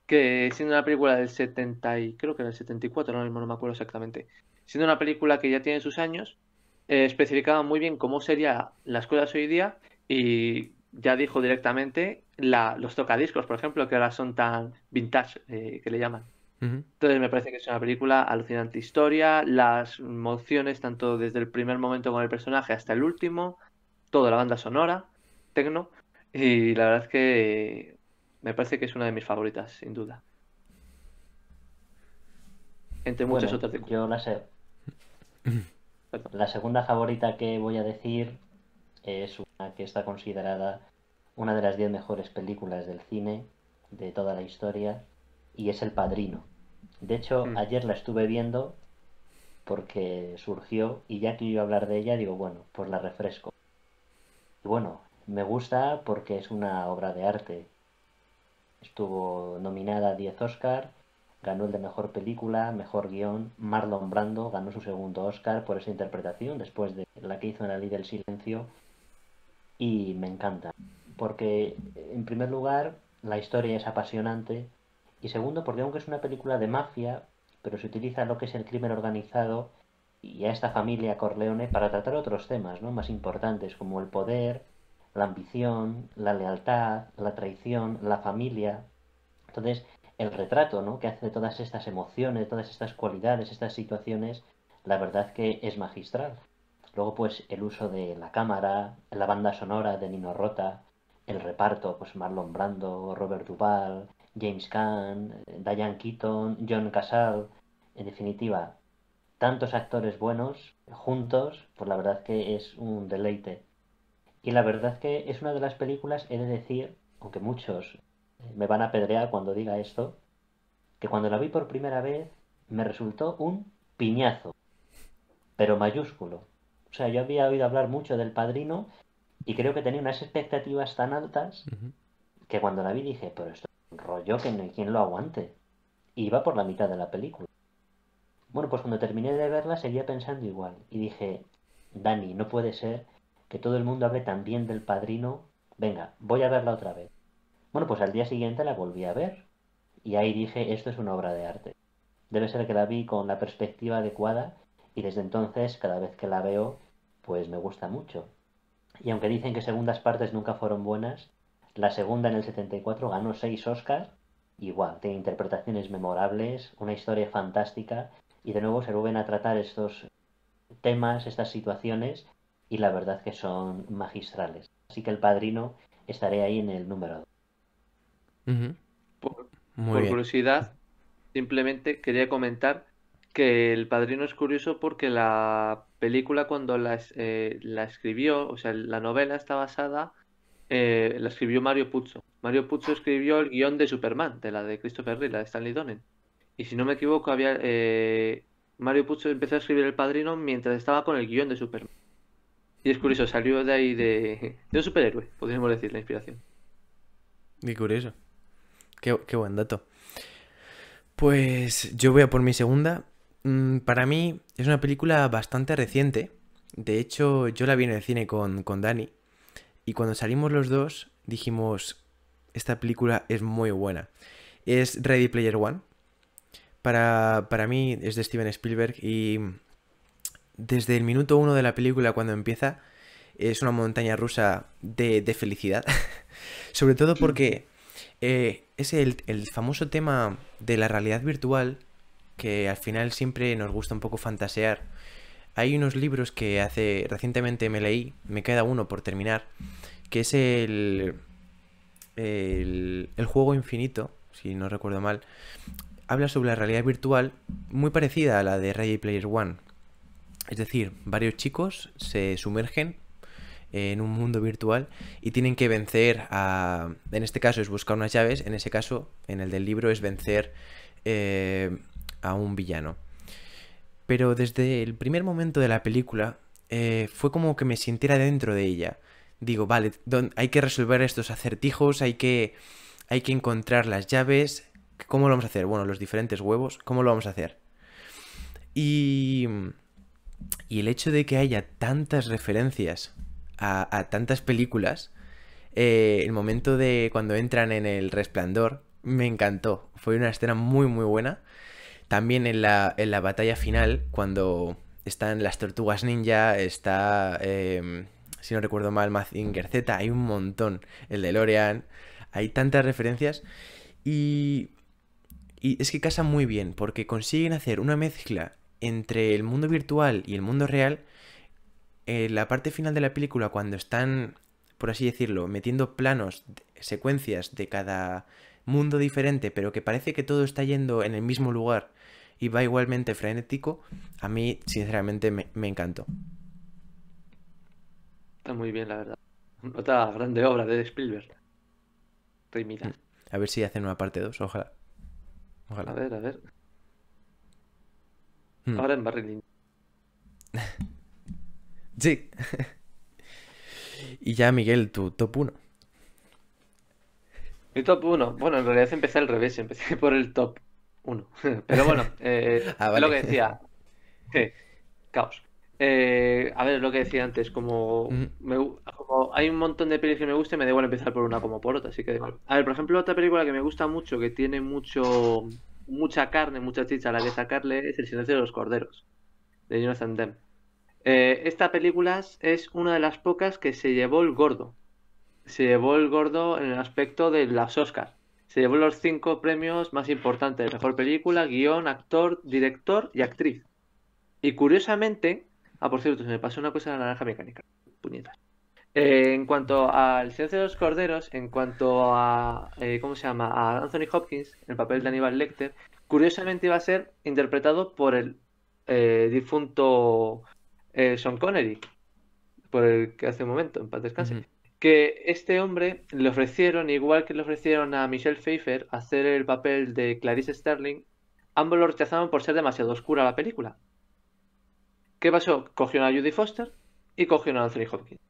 que siendo una película del 70 y creo que era el 74, ahora mismo no me acuerdo exactamente, siendo una película que ya tiene sus años, especificaba muy bien cómo serían las cosas hoy día y ya dijo directamente los tocadiscos, por ejemplo, que ahora son tan vintage, que le llaman. Entonces me parece que es una película alucinante historia, las emociones, tanto desde el primer momento con el personaje hasta el último, toda la banda sonora, tecno, y la verdad es que me parece que es una de mis favoritas, sin duda. Entre muchas Bueno, otras de yo Perdón. la segunda favorita que voy a decir es una que está considerada una de las 10 mejores películas del cine de toda la historia y es El Padrino. De hecho, ayer la estuve viendo porque surgió y ya que iba a hablar de ella, digo, bueno, pues la refresco. Y bueno, Me gusta porque es una obra de arte. Estuvo nominada a 10 Oscar, ganó el de mejor película, mejor guión. Marlon Brando ganó su segundo Oscar por esa interpretación, después de la que hizo en La Ley del Silencio, y me encanta. Porque, en primer lugar, la historia es apasionante, y segundo, porque aunque es una película de mafia, pero se utiliza lo que es el crimen organizado y a esta familia Corleone para tratar otros temas, ¿no? Más importantes, como el poder, la ambición, la lealtad, la traición, la familia. Entonces, el retrato, ¿no?, que hace de todas estas emociones, de todas estas cualidades, estas situaciones, la verdad que es magistral. Luego, pues, el uso de la cámara, la banda sonora de Nino Rota, el reparto, pues Marlon Brando, Robert Duvall, James Caan, Diane Keaton, John Casal, en definitiva, tantos actores buenos juntos, pues la verdad que es un deleite. Y la verdad que es una de las películas, he de decir, aunque muchos me van a apedrear cuando diga esto, que cuando la vi por primera vez me resultó un piñazo, pero mayúsculo. O sea, yo había oído hablar mucho del Padrino y creo que tenía unas expectativas tan altas Ujú. que cuando la vi dije, pero esto es un rollo que no hay quien lo aguante. Y iba por la mitad de la película. Bueno, pues cuando terminé de verla seguía pensando igual. Y dije, Dani, no puede ser que todo el mundo hable tan bien del Padrino. Venga, voy a verla otra vez. Bueno, pues al día siguiente la volví a ver. Y ahí dije, esto es una obra de arte. Debe ser que la vi con la perspectiva adecuada y desde entonces, cada vez que la veo, pues me gusta mucho. Y aunque dicen que segundas partes nunca fueron buenas, la segunda en el 74 ganó 6 Oscars, igual, tiene interpretaciones memorables, una historia fantástica, y de nuevo se vuelven a tratar estos temas, estas situaciones, y la verdad que son magistrales. Así que El Padrino estaré ahí en el número 2. Ujú. Por, Muy por bien. curiosidad, simplemente quería comentar que El Padrino es curioso porque la película cuando la escribió, o sea, la novela está basada, la escribió Mario Puzo. Mario Puzo escribió el guión de Superman, de la de Christopher Reeve, la de Stanley Donen. Y si no me equivoco, Mario Puzo empezó a escribir El Padrino mientras estaba con el guión de Superman. Y es curioso, salió de ahí de un superhéroe, podríamos decir, la inspiración. Qué curioso. Qué buen dato. Pues yo voy a por mi segunda. Para mí es una película bastante reciente. De hecho, yo la vi en el cine con Dani. Y cuando salimos los dos, dijimos, esta película es muy buena. Es Ready Player One. Para mí es de Steven Spielberg y desde el minuto uno de la película, cuando empieza, es una montaña rusa de felicidad. Sobre todo porque es el famoso tema de la realidad virtual, que al final siempre nos gusta un poco fantasear. Hay unos libros que recientemente me leí, me queda uno por terminar, que es el juego infinito, si no recuerdo mal. Habla sobre la realidad virtual muy parecida a la de Ready Player One. Es decir, varios chicos se sumergen en un mundo virtual y tienen que vencer en este caso es buscar unas llaves, en ese caso, en el del libro, es vencer a un villano. Pero desde el primer momento de la película fue como que me sintiera dentro de ella. Digo, vale, hay que resolver estos acertijos, hay que encontrar las llaves. ¿Cómo lo vamos a hacer? Bueno, los diferentes huevos, ¿cómo lo vamos a hacer? Y el hecho de que haya tantas referencias a tantas películas, el momento de cuando entran en el Resplandor, me encantó. Fue una escena muy muy buena. También en la batalla final, cuando están las tortugas ninja, está, si no recuerdo mal, Mazinger Z, hay un montón. El DeLorean, hay tantas referencias y, y es que casa muy bien porque consiguen hacer una mezcla entre el mundo virtual y el mundo real. La parte final de la película, cuando están, por así decirlo, metiendo planos, secuencias de cada mundo diferente, pero que parece que todo está yendo en el mismo lugar y va igualmente frenético, a mí, sinceramente, me encantó. Está muy bien, la verdad. Otra grande obra de Spielberg. Rey Mm. Midas. A ver si hacen una parte 2, ojalá. A Ojalá. ver, a ver. Mm. Ahora en Barry Lyndon. Sí. Y ya, Miguel, tu top uno. Mi top uno. Bueno, en realidad empecé al revés, empecé por el top uno. Pero bueno, Ah, es lo vale. que decía. Caos. A ver, lo que decía antes, como, Ujú, como hay un montón de pelis que me gustan, me da igual empezar por una como por otra, así que da igual. A ver, por ejemplo, otra película que me gusta mucho, que tiene mucha carne, mucha chicha a la que sacarle, es El silencio de los corderos, de Jonathan Demme. Esta película es una de las pocas que se llevó el gordo. Se llevó el gordo en el aspecto de las Oscars. Se llevó los 5 premios más importantes: mejor película, guión, actor, director y actriz. Y curiosamente, por cierto, se me pasó una cosa en la naranja mecánica. Puñetas. En cuanto al Silencio de los Corderos, en cuanto a, ¿cómo se llama? A Anthony Hopkins, el papel de Aníbal Lecter, curiosamente iba a ser interpretado por el difunto Sean Connery, por el que hace un momento, en paz descanse. ujú. Que este hombre le ofrecieron, igual que le ofrecieron a Michelle Pfeiffer, hacer el papel de Clarice Starling, ambos lo rechazaron por ser demasiado oscura la película. ¿Qué pasó? Cogieron a Judy Foster y cogieron a Anthony Hopkins.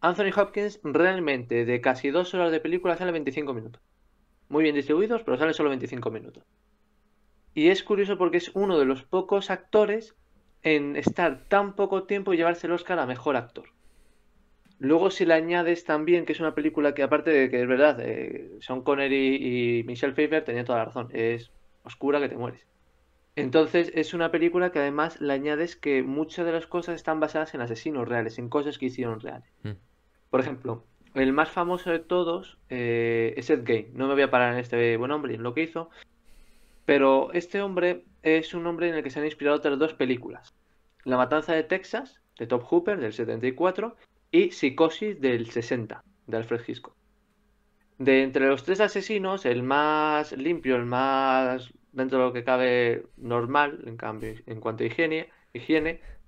Anthony Hopkins realmente de casi 2 horas de película sale 25 minutos. Muy bien distribuidos, pero sale solo 25 minutos. Y es curioso porque es uno de los pocos actores en estar tan poco tiempo y llevarse el Oscar a mejor actor. Luego si le añades también que es una película que, aparte de que es verdad, Sean Connery y Michelle Pfeiffer tenían toda la razón, es oscura que te mueres. Entonces es una película que además le añades que muchas de las cosas están basadas en asesinos reales, en cosas que hicieron reales. Mm. Por ejemplo, el más famoso de todos es Ed Gein. No me voy a parar en este buen hombre y en lo que hizo, pero este hombre es un hombre en el que se han inspirado otras 2 películas: La Matanza de Texas, de Top Hooper, del 74, y Psicosis, del 60, de Alfred Hitchcock. De entre los 3 asesinos, el más limpio, el más dentro de lo que cabe normal, en cambio, en cuanto a higiene,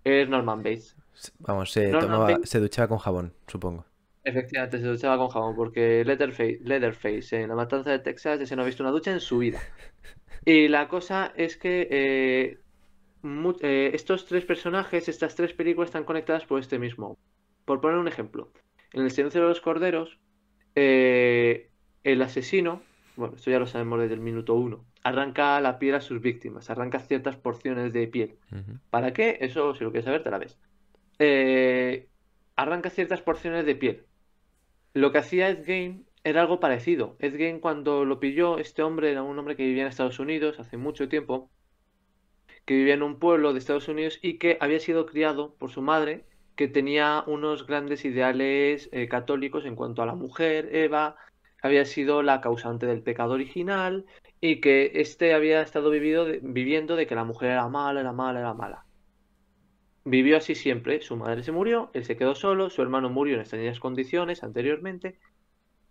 es Norman Bates. Vamos, Norman Bates, se duchaba con jabón, supongo. efectivamente, se duchaba con jabón, porque Leatherface en La Matanza de Texas, ese no ha visto una ducha en su vida. Y la cosa es que estos 3 personajes, estas 3 películas están conectadas por este mismo. Por poner un ejemplo, en El silencio de los corderos, el asesino, bueno, esto ya lo sabemos desde el minuto 1, arranca la piel a sus víctimas, arranca ciertas porciones de piel. Ujú. ¿Para qué? Eso, si lo quieres saber, te la ves. Eh, Arranca ciertas porciones de piel. Lo que hacía Ed Gein era algo parecido. Ed Gein, cuando lo pilló, este hombre era un hombre que vivía en Estados Unidos hace mucho tiempo, que vivía en un pueblo de Estados Unidos y que había sido criado por su madre, que tenía unos grandes ideales católicos en cuanto a la mujer. Eva había sido la causante del pecado original y que este había estado viviendo de que la mujer era mala, era mala, era mala. Vivió así siempre. Su madre se murió, él se quedó solo, su hermano murió en extrañas condiciones anteriormente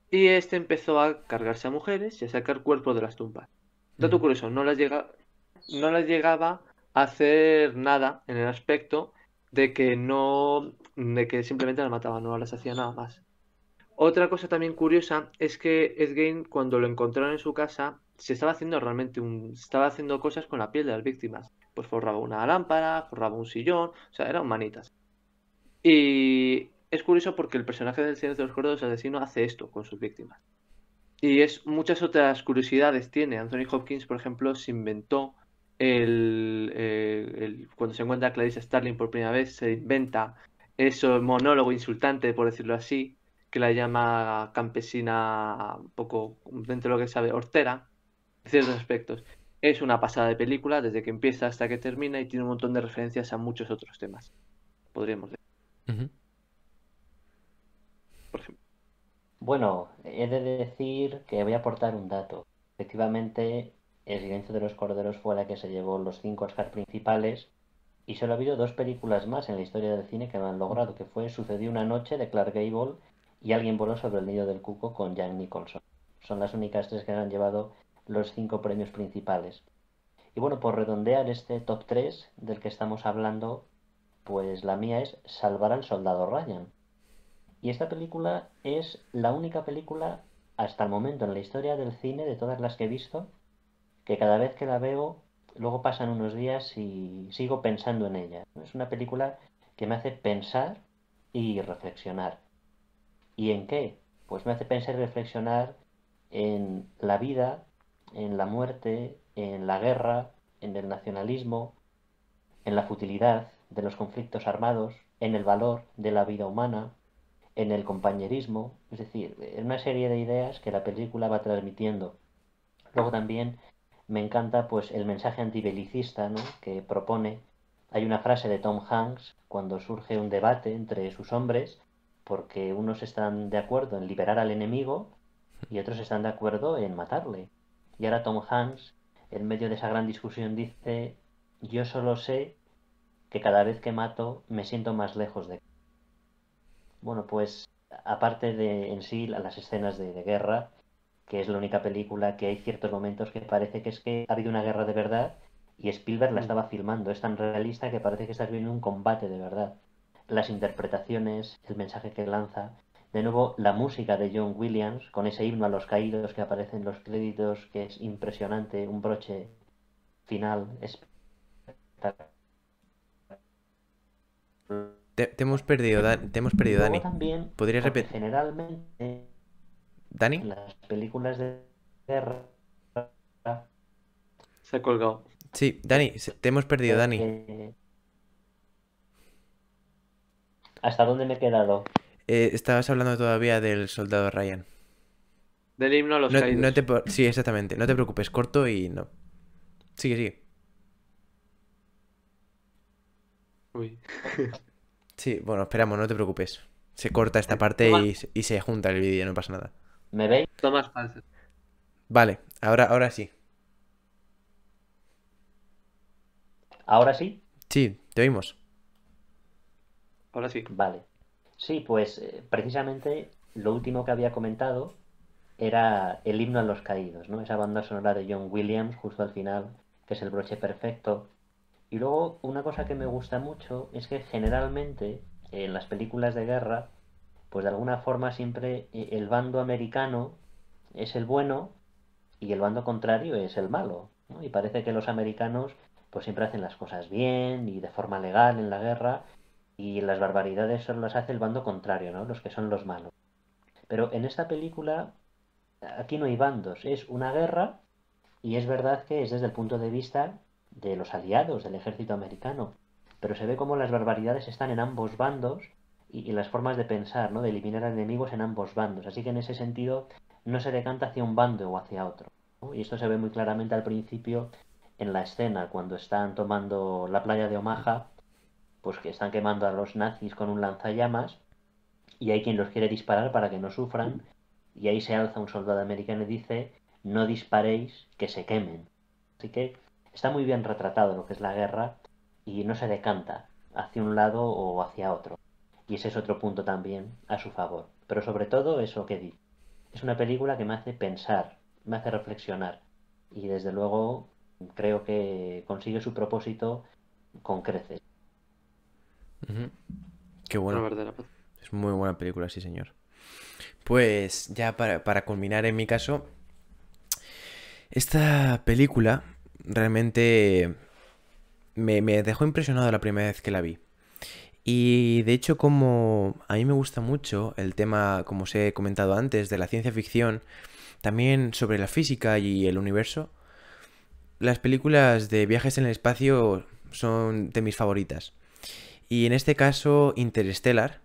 y este empezó a cargarse a mujeres y a sacar cuerpos de las tumbas. Dato Ujú. curioso, no las llegaba a hacer nada en el aspecto de que de que simplemente las mataba, no las hacía nada más. Otra cosa también curiosa es que Ed Gein, cuando lo encontraron en su casa, se estaba haciendo estaba haciendo cosas con la piel de las víctimas. Pues forraba una lámpara, forraba un sillón, o sea, eran manitas. Y es curioso porque el personaje del Silencio de los Corderos asesino hace esto con sus víctimas. Y muchas otras curiosidades tiene. Anthony Hopkins, por ejemplo, se inventó cuando se encuentra a Clarice Starling por primera vez, se inventa ese monólogo insultante, por decirlo así, que la llama campesina, un poco dentro de lo que sabe, hortera, en ciertos aspectos. Es una pasada de película desde que empieza hasta que termina y tiene un montón de referencias a muchos otros temas, podríamos decir, Ujú. por ejemplo. Bueno, he de decir que voy a aportar un dato. Efectivamente, El silencio de los corderos fue la que se llevó los 5 Oscar principales y solo ha habido 2 películas más en la historia del cine que lo han logrado, que fue Sucedió una noche de Clark Gable y Alguien voló sobre el nido del cuco con Jack Nicholson. Son las únicas 3 que han llevado los 5 premios principales. Y bueno, por redondear este top 3 del que estamos hablando, pues la mía es Salvar al soldado Ryan. Y esta película es la única película hasta el momento en la historia del cine, de todas las que he visto, que cada vez que la veo, luego pasan unos días y sigo pensando en ella. Es una película que me hace pensar y reflexionar. ¿Y en qué? Pues me hace pensar y reflexionar en la vida, en la muerte, en la guerra, en el nacionalismo, en la futilidad de los conflictos armados, en el valor de la vida humana, en el compañerismo, es decir, en una serie de ideas que la película va transmitiendo. Luego también me encanta pues el mensaje antibelicista, ¿no?, que propone. Hay una frase de Tom Hanks cuando surge un debate entre sus hombres porque unos están de acuerdo en liberar al enemigo y otros están de acuerdo en matarle. Y ahora Tom Hanks, en medio de esa gran discusión, dice: yo solo sé que cada vez que mato me siento más lejos de... Bueno, pues aparte de en sí las escenas de guerra, que es la única película que hay ciertos momentos que parece que es que ha habido una guerra de verdad y Spielberg la estaba filmando. Es tan realista que parece que estás viendo un combate de verdad. Las interpretaciones, el mensaje que lanza. De nuevo, la música de John Williams, con ese himno a los caídos que aparece en los créditos, que es impresionante, un broche final espectacular. Te hemos perdido, te hemos perdido, Luego Dani. también, ¿Podrías porque repetir? generalmente ¿Dani? en las películas de guerra, Se ha colgado. Sí, Dani, te hemos perdido, Dani. ¿hasta dónde me he quedado? Estabas hablando todavía del soldado Ryan. Del himno a los caídos. Sí, exactamente. No te preocupes, corto y no. Sigue, sigue. Uy. Sí, bueno, esperamos, no te preocupes. Se corta esta parte y se junta el vídeo, no pasa nada. ¿Me veis? Tomas falsas. Vale, ahora sí. ¿Ahora sí? Sí, te oímos. Ahora sí. Vale. Sí, pues precisamente lo último que había comentado era el himno a los caídos, ¿no? Esa banda sonora de John Williams justo al final, que es el broche perfecto. Y luego una cosa que me gusta mucho es que generalmente en las películas de guerra, pues de alguna forma siempre el bando americano es el bueno y el bando contrario es el malo, ¿no? Y parece que los americanos pues siempre hacen las cosas bien y de forma legal en la guerra y las barbaridades solo las hace el bando contrario, ¿no? Los que son los malos. Pero en esta película aquí no hay bandos, es una guerra y es verdad que es desde el punto de vista de los aliados del ejército americano, pero se ve como las barbaridades están en ambos bandos y las formas de pensar, ¿no?, de eliminar a enemigos en ambos bandos. Así que en ese sentido no se decanta hacia un bando o hacia otro, ¿no? Y esto se ve muy claramente al principio en la escena cuando están tomando la playa de Omaha, pues que están quemando a los nazis con un lanzallamas y hay quien los quiere disparar para que no sufran y ahí se alza un soldado americano y dice: no disparéis, que se quemen. Así que está muy bien retratado lo que es la guerra y no se decanta hacia un lado o hacia otro. Y ese es otro punto también a su favor. Pero sobre todo eso que di. Es una película que me hace pensar, me hace reflexionar. Y desde luego creo que consigue su propósito con creces. Ujú. Qué Una bueno. verdadera paz. Es muy buena película, sí, señor. Pues ya para culminar en mi caso, esta película realmente me dejó impresionado la primera vez que la vi. Y de hecho, como a mí me gusta mucho el tema, como os he comentado antes, de la ciencia ficción, también sobre la física y el universo, las películas de viajes en el espacio son de mis favoritas. Y en este caso, Interstellar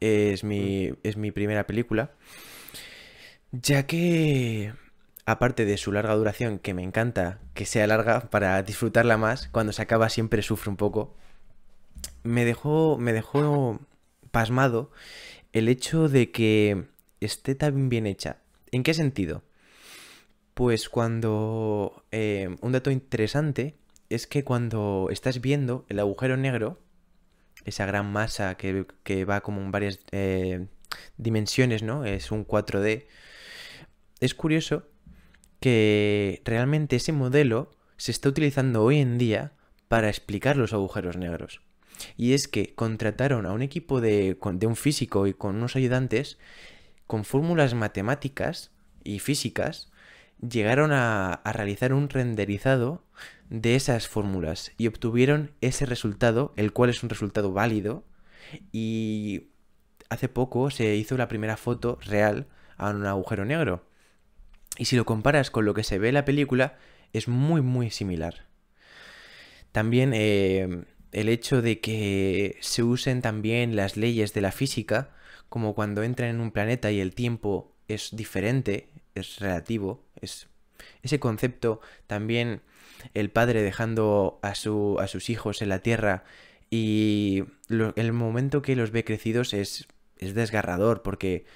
es mi primera película, ya que, aparte de su larga duración, que me encanta que sea larga para disfrutarla más, cuando se acaba siempre sufre un poco, me dejó pasmado el hecho de que esté tan bien hecha. ¿En qué sentido? Pues cuando... un dato interesante es que cuando estás viendo el agujero negro, esa gran masa que va como en varias dimensiones, ¿no? Es un 4D. Es curioso que realmente ese modelo se está utilizando hoy en día para explicar los agujeros negros. Y es que contrataron a un equipo de un físico y con unos ayudantes con fórmulas matemáticas y físicas, llegaron a realizar un renderizado de esas fórmulas y obtuvieron ese resultado, el cual es un resultado válido, y hace poco se hizo la primera foto real a un agujero negro. Y si lo comparas con lo que se ve en la película, es muy, muy similar. También el hecho de que se usen también las leyes de la física, como cuando entran en un planeta y el tiempo es diferente, es relativo, ese concepto, también el padre dejando a sus hijos en la Tierra y el momento que los ve crecidos es desgarrador porque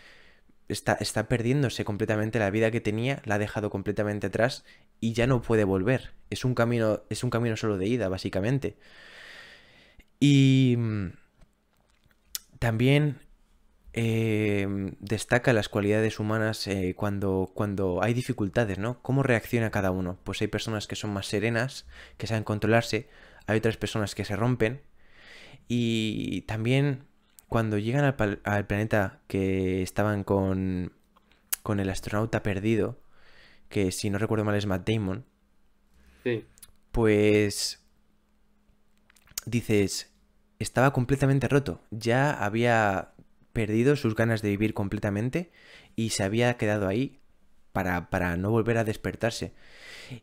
está perdiéndose completamente la vida que tenía, la ha dejado completamente atrás y ya no puede volver. Es un camino solo de ida, básicamente. Y también destaca las cualidades humanas cuando hay dificultades, ¿no? ¿Cómo reacciona cada uno? Pues hay personas que son más serenas, que saben controlarse, hay otras personas que se rompen y también cuando llegan al planeta que estaban con el astronauta perdido, que si no recuerdo mal es Matt Damon, Sí. pues dices, estaba completamente roto, ya había perdido sus ganas de vivir completamente y se había quedado ahí para no volver a despertarse.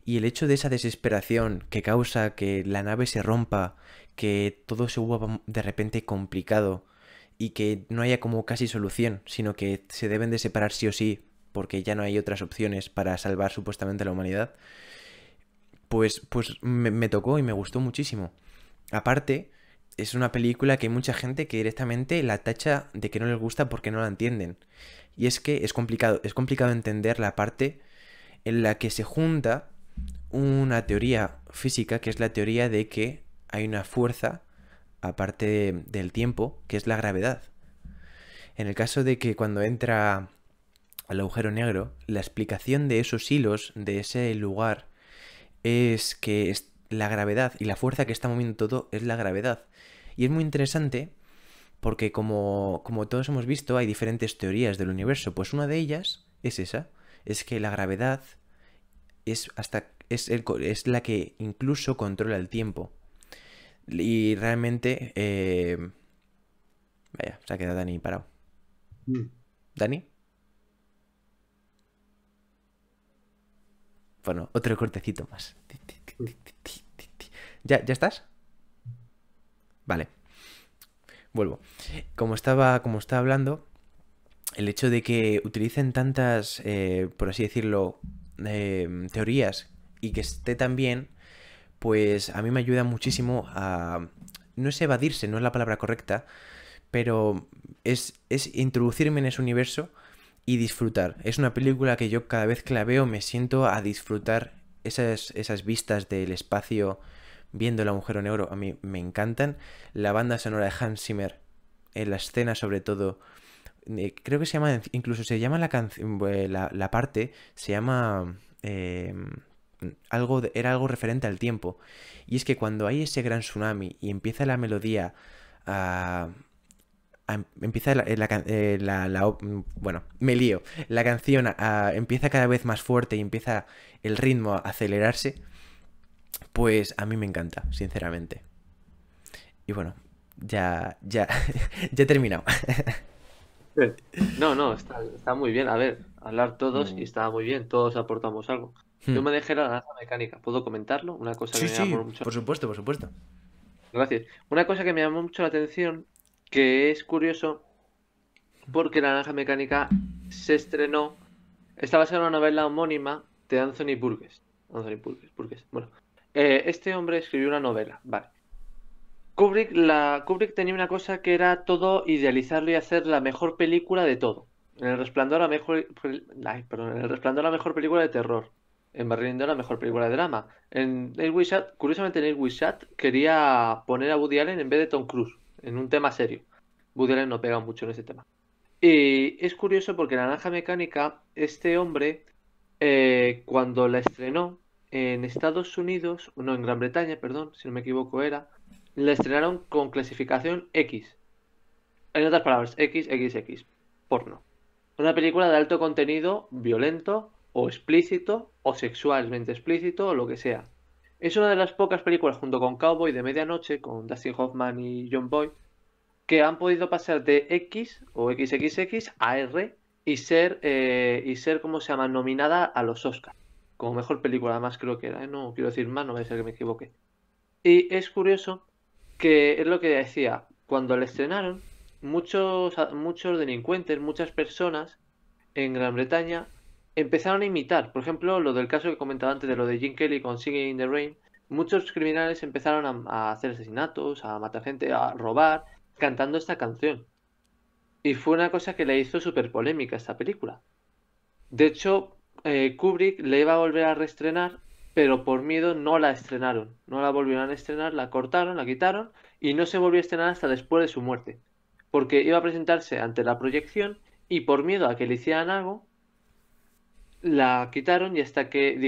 Y el hecho de esa desesperación que causa que la nave se rompa, que todo se vuelva de repente complicado y que no haya como casi solución, sino que se deben de separar sí o sí porque ya no hay otras opciones para salvar supuestamente a la humanidad, pues me tocó y me gustó muchísimo. Aparte, es una película que hay mucha gente que directamente la tacha de que no les gusta porque no la entienden. Y es que es complicado entender la parte en la que se junta una teoría física, que es la teoría de que hay una fuerza, aparte del tiempo, que es la gravedad. En el caso de que cuando entra al agujero negro, la explicación de esos hilos, de ese lugar, es que la gravedad y la fuerza que está moviendo todo es la gravedad. Y es muy interesante porque como todos hemos visto hay diferentes teorías del universo. Pues una de ellas es esa, es que la gravedad es la que incluso controla el tiempo. Y realmente... vaya, se ha quedado Dani parado. ¿Dani? Bueno, otro cortecito más. ¿Ya estás? Vale. Vuelvo. Como estaba hablando, el hecho de que utilicen tantas, por así decirlo, teorías y que esté tan bien, pues a mí me ayuda muchísimo a... No es evadirse, no es la palabra correcta, pero es introducirme en ese universo y disfrutar. Es una película que yo cada vez que la veo me siento a disfrutar esas vistas del espacio viendo el agujero negro. A mí me encantan. La banda sonora de Hans Zimmer, en la escena sobre todo, creo que se llama, incluso se llama la canción, la parte, se llama... era algo referente al tiempo. Y es que cuando hay ese gran tsunami y empieza la melodía empieza bueno, me lío. La canción empieza cada vez más fuerte y empieza el ritmo a acelerarse. Pues a mí me encanta, sinceramente. Y bueno, ya he terminado. No, está muy bien. A ver, hablar todos y está muy bien. Todos aportamos algo. Yo me dejé la naranja mecánica. ¿Puedo comentarlo? Una cosa que Sí, me sí, llamó mucho. por supuesto, por supuesto. Gracias. Una cosa que me llamó mucho la atención, que es curioso, porque la naranja mecánica se estrenó. Está basada en una novela homónima de Anthony Burgess. Burgess. Bueno, este hombre escribió una novela, vale. Kubrick tenía una cosa que era todo idealizarlo y hacer la mejor película de todo. En El Resplandor en El Resplandor la mejor película de terror. En Berlín la mejor película de drama. En Neil Wishat, curiosamente Neil Wishat quería poner a Woody Allen en vez de Tom Cruise en un tema serio. Woody Allen no pega mucho en ese tema. Y es curioso porque La Naranja Mecánica, este hombre, cuando la estrenó en Estados Unidos, no, en Gran Bretaña, perdón, si no me equivoco la estrenaron con clasificación X. En otras palabras, XXX, porno. Una película de alto contenido violento o explícito o sexualmente explícito o lo que sea. Es una de las pocas películas junto con Cowboy de medianoche con Dustin Hoffman y John Boyd que han podido pasar de X o XXX a R y ser, ¿cómo se llama?, nominada a los Oscars como mejor película. Además, creo que era, no quiero decir más, no voy a ser que me equivoque. Y es curioso que es lo que decía, cuando la estrenaron, muchos delincuentes, muchas personas en Gran Bretaña empezaron a imitar. Por ejemplo, lo del caso que comentaba antes de lo de Jim Kelly con Singing in the Rain. Muchos criminales empezaron a hacer asesinatos, a matar gente, a robar, cantando esta canción. Y fue una cosa que le hizo súper polémica a esta película. De hecho, Kubrick le iba a volver a reestrenar, pero por miedo no la estrenaron. No la volvieron a estrenar, la cortaron, la quitaron y no se volvió a estrenar hasta después de su muerte. Porque iba a presentarse ante la proyección y por miedo a que le hicieran algo, la quitaron y hasta que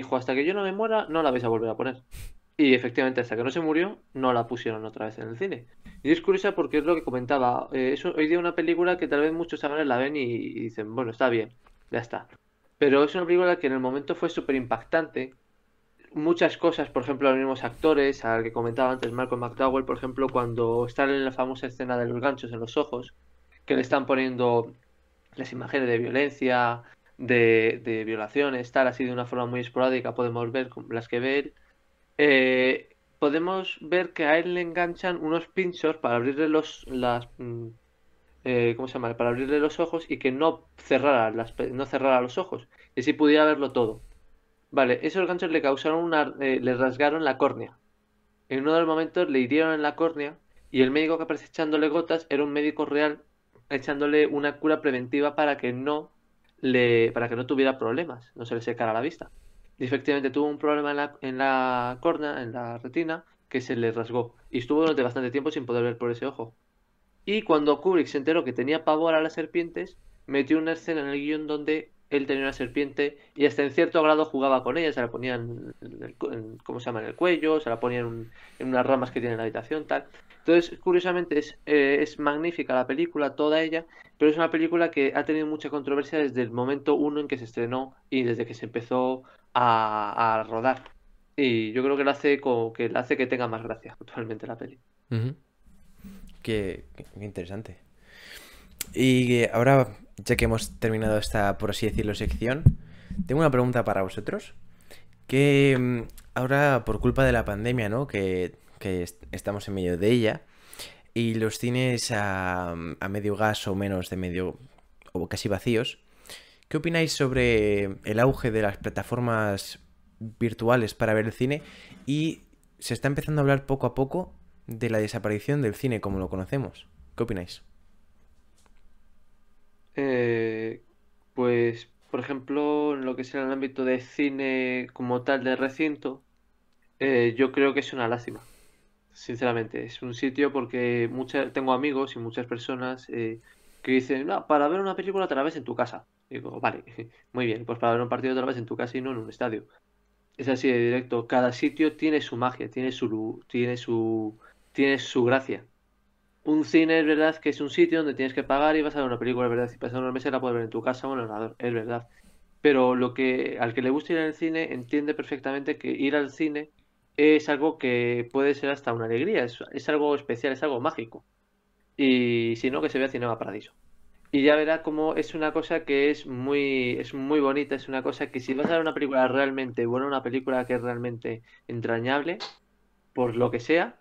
yo no me muera, no la vais a volver a poner. Y efectivamente, hasta que no se murió, no la pusieron otra vez en el cine. Y es curiosa porque es lo que comentaba. Es hoy día una película que tal vez muchos chavales la ven y dicen, bueno, está bien, ya está. Pero es una película que en el momento fue súper impactante. Muchas cosas, por ejemplo, los mismos actores, al que comentaba antes, Malcolm McDowell, por ejemplo, cuando está en la famosa escena de los ganchos en los ojos, que le están poniendo las imágenes de violencia, de violaciones, tal, así de una forma muy esporádica, podemos ver las que ve él. Podemos ver que a él le enganchan unos pinchos para abrirle ¿cómo se llama? Para abrirle los ojos y que no cerrara los ojos y así pudiera verlo todo. Vale, esos ganchos le causaron le rasgaron la córnea. En uno de los momentos le hirieron en la córnea y el médico que aparece echándole gotas era un médico real echándole una cura preventiva para que no tuviera problemas, no se le secara la vista. Y efectivamente tuvo un problema en la córnea, en la retina, que se le rasgó y estuvo durante bastante tiempo sin poder ver por ese ojo. Y cuando Kubrick se enteró que tenía pavor a las serpientes, metió una escena en el guión donde él tenía una serpiente y hasta en cierto grado jugaba con ella, se la ponía ¿cómo se llama?, en el cuello, se la ponía en unas ramas que tiene en la habitación, tal. Entonces, curiosamente, es magnífica la película, toda ella, pero es una película que ha tenido mucha controversia desde el momento uno en que se estrenó y desde que se empezó a rodar. Y yo creo que le hace que tenga más gracia actualmente la peli. Ujú. Qué interesante. Y ahora, ya que hemos terminado esta, por así decirlo, sección, tengo una pregunta para vosotros. Que ahora, por culpa de la pandemia, ¿no? Que estamos en medio de ella, y los cines a medio gas o menos de medio, o casi vacíos, ¿qué opináis sobre el auge de las plataformas virtuales para ver el cine? Y se está empezando a hablar poco a poco de la desaparición del cine como lo conocemos. ¿Qué opináis? Pues, por ejemplo, en lo que sea el ámbito de cine como tal de recinto, yo creo que es una lástima, sinceramente. Es un sitio porque tengo amigos y muchas personas que dicen, no, para ver una película te la ves en tu casa. Y digo, vale, muy bien, pues para ver un partido te la ves en tu casa y no en un estadio. Es así de directo. Cada sitio tiene su magia, tiene su gracia. Un cine es verdad que es un sitio donde tienes que pagar y vas a ver una película, es verdad. Si pasas unos meses la puedes ver en tu casa o en el ordenador, es verdad. Pero al que le gusta ir al cine entiende perfectamente que ir al cine es algo que puede ser hasta una alegría, es algo especial, es algo mágico. Y si no, que se vea Cinema Paradiso. Y ya verá cómo es una cosa que es muy bonita, es una cosa que si vas a ver una película realmente buena, una película que es realmente entrañable, por lo que sea,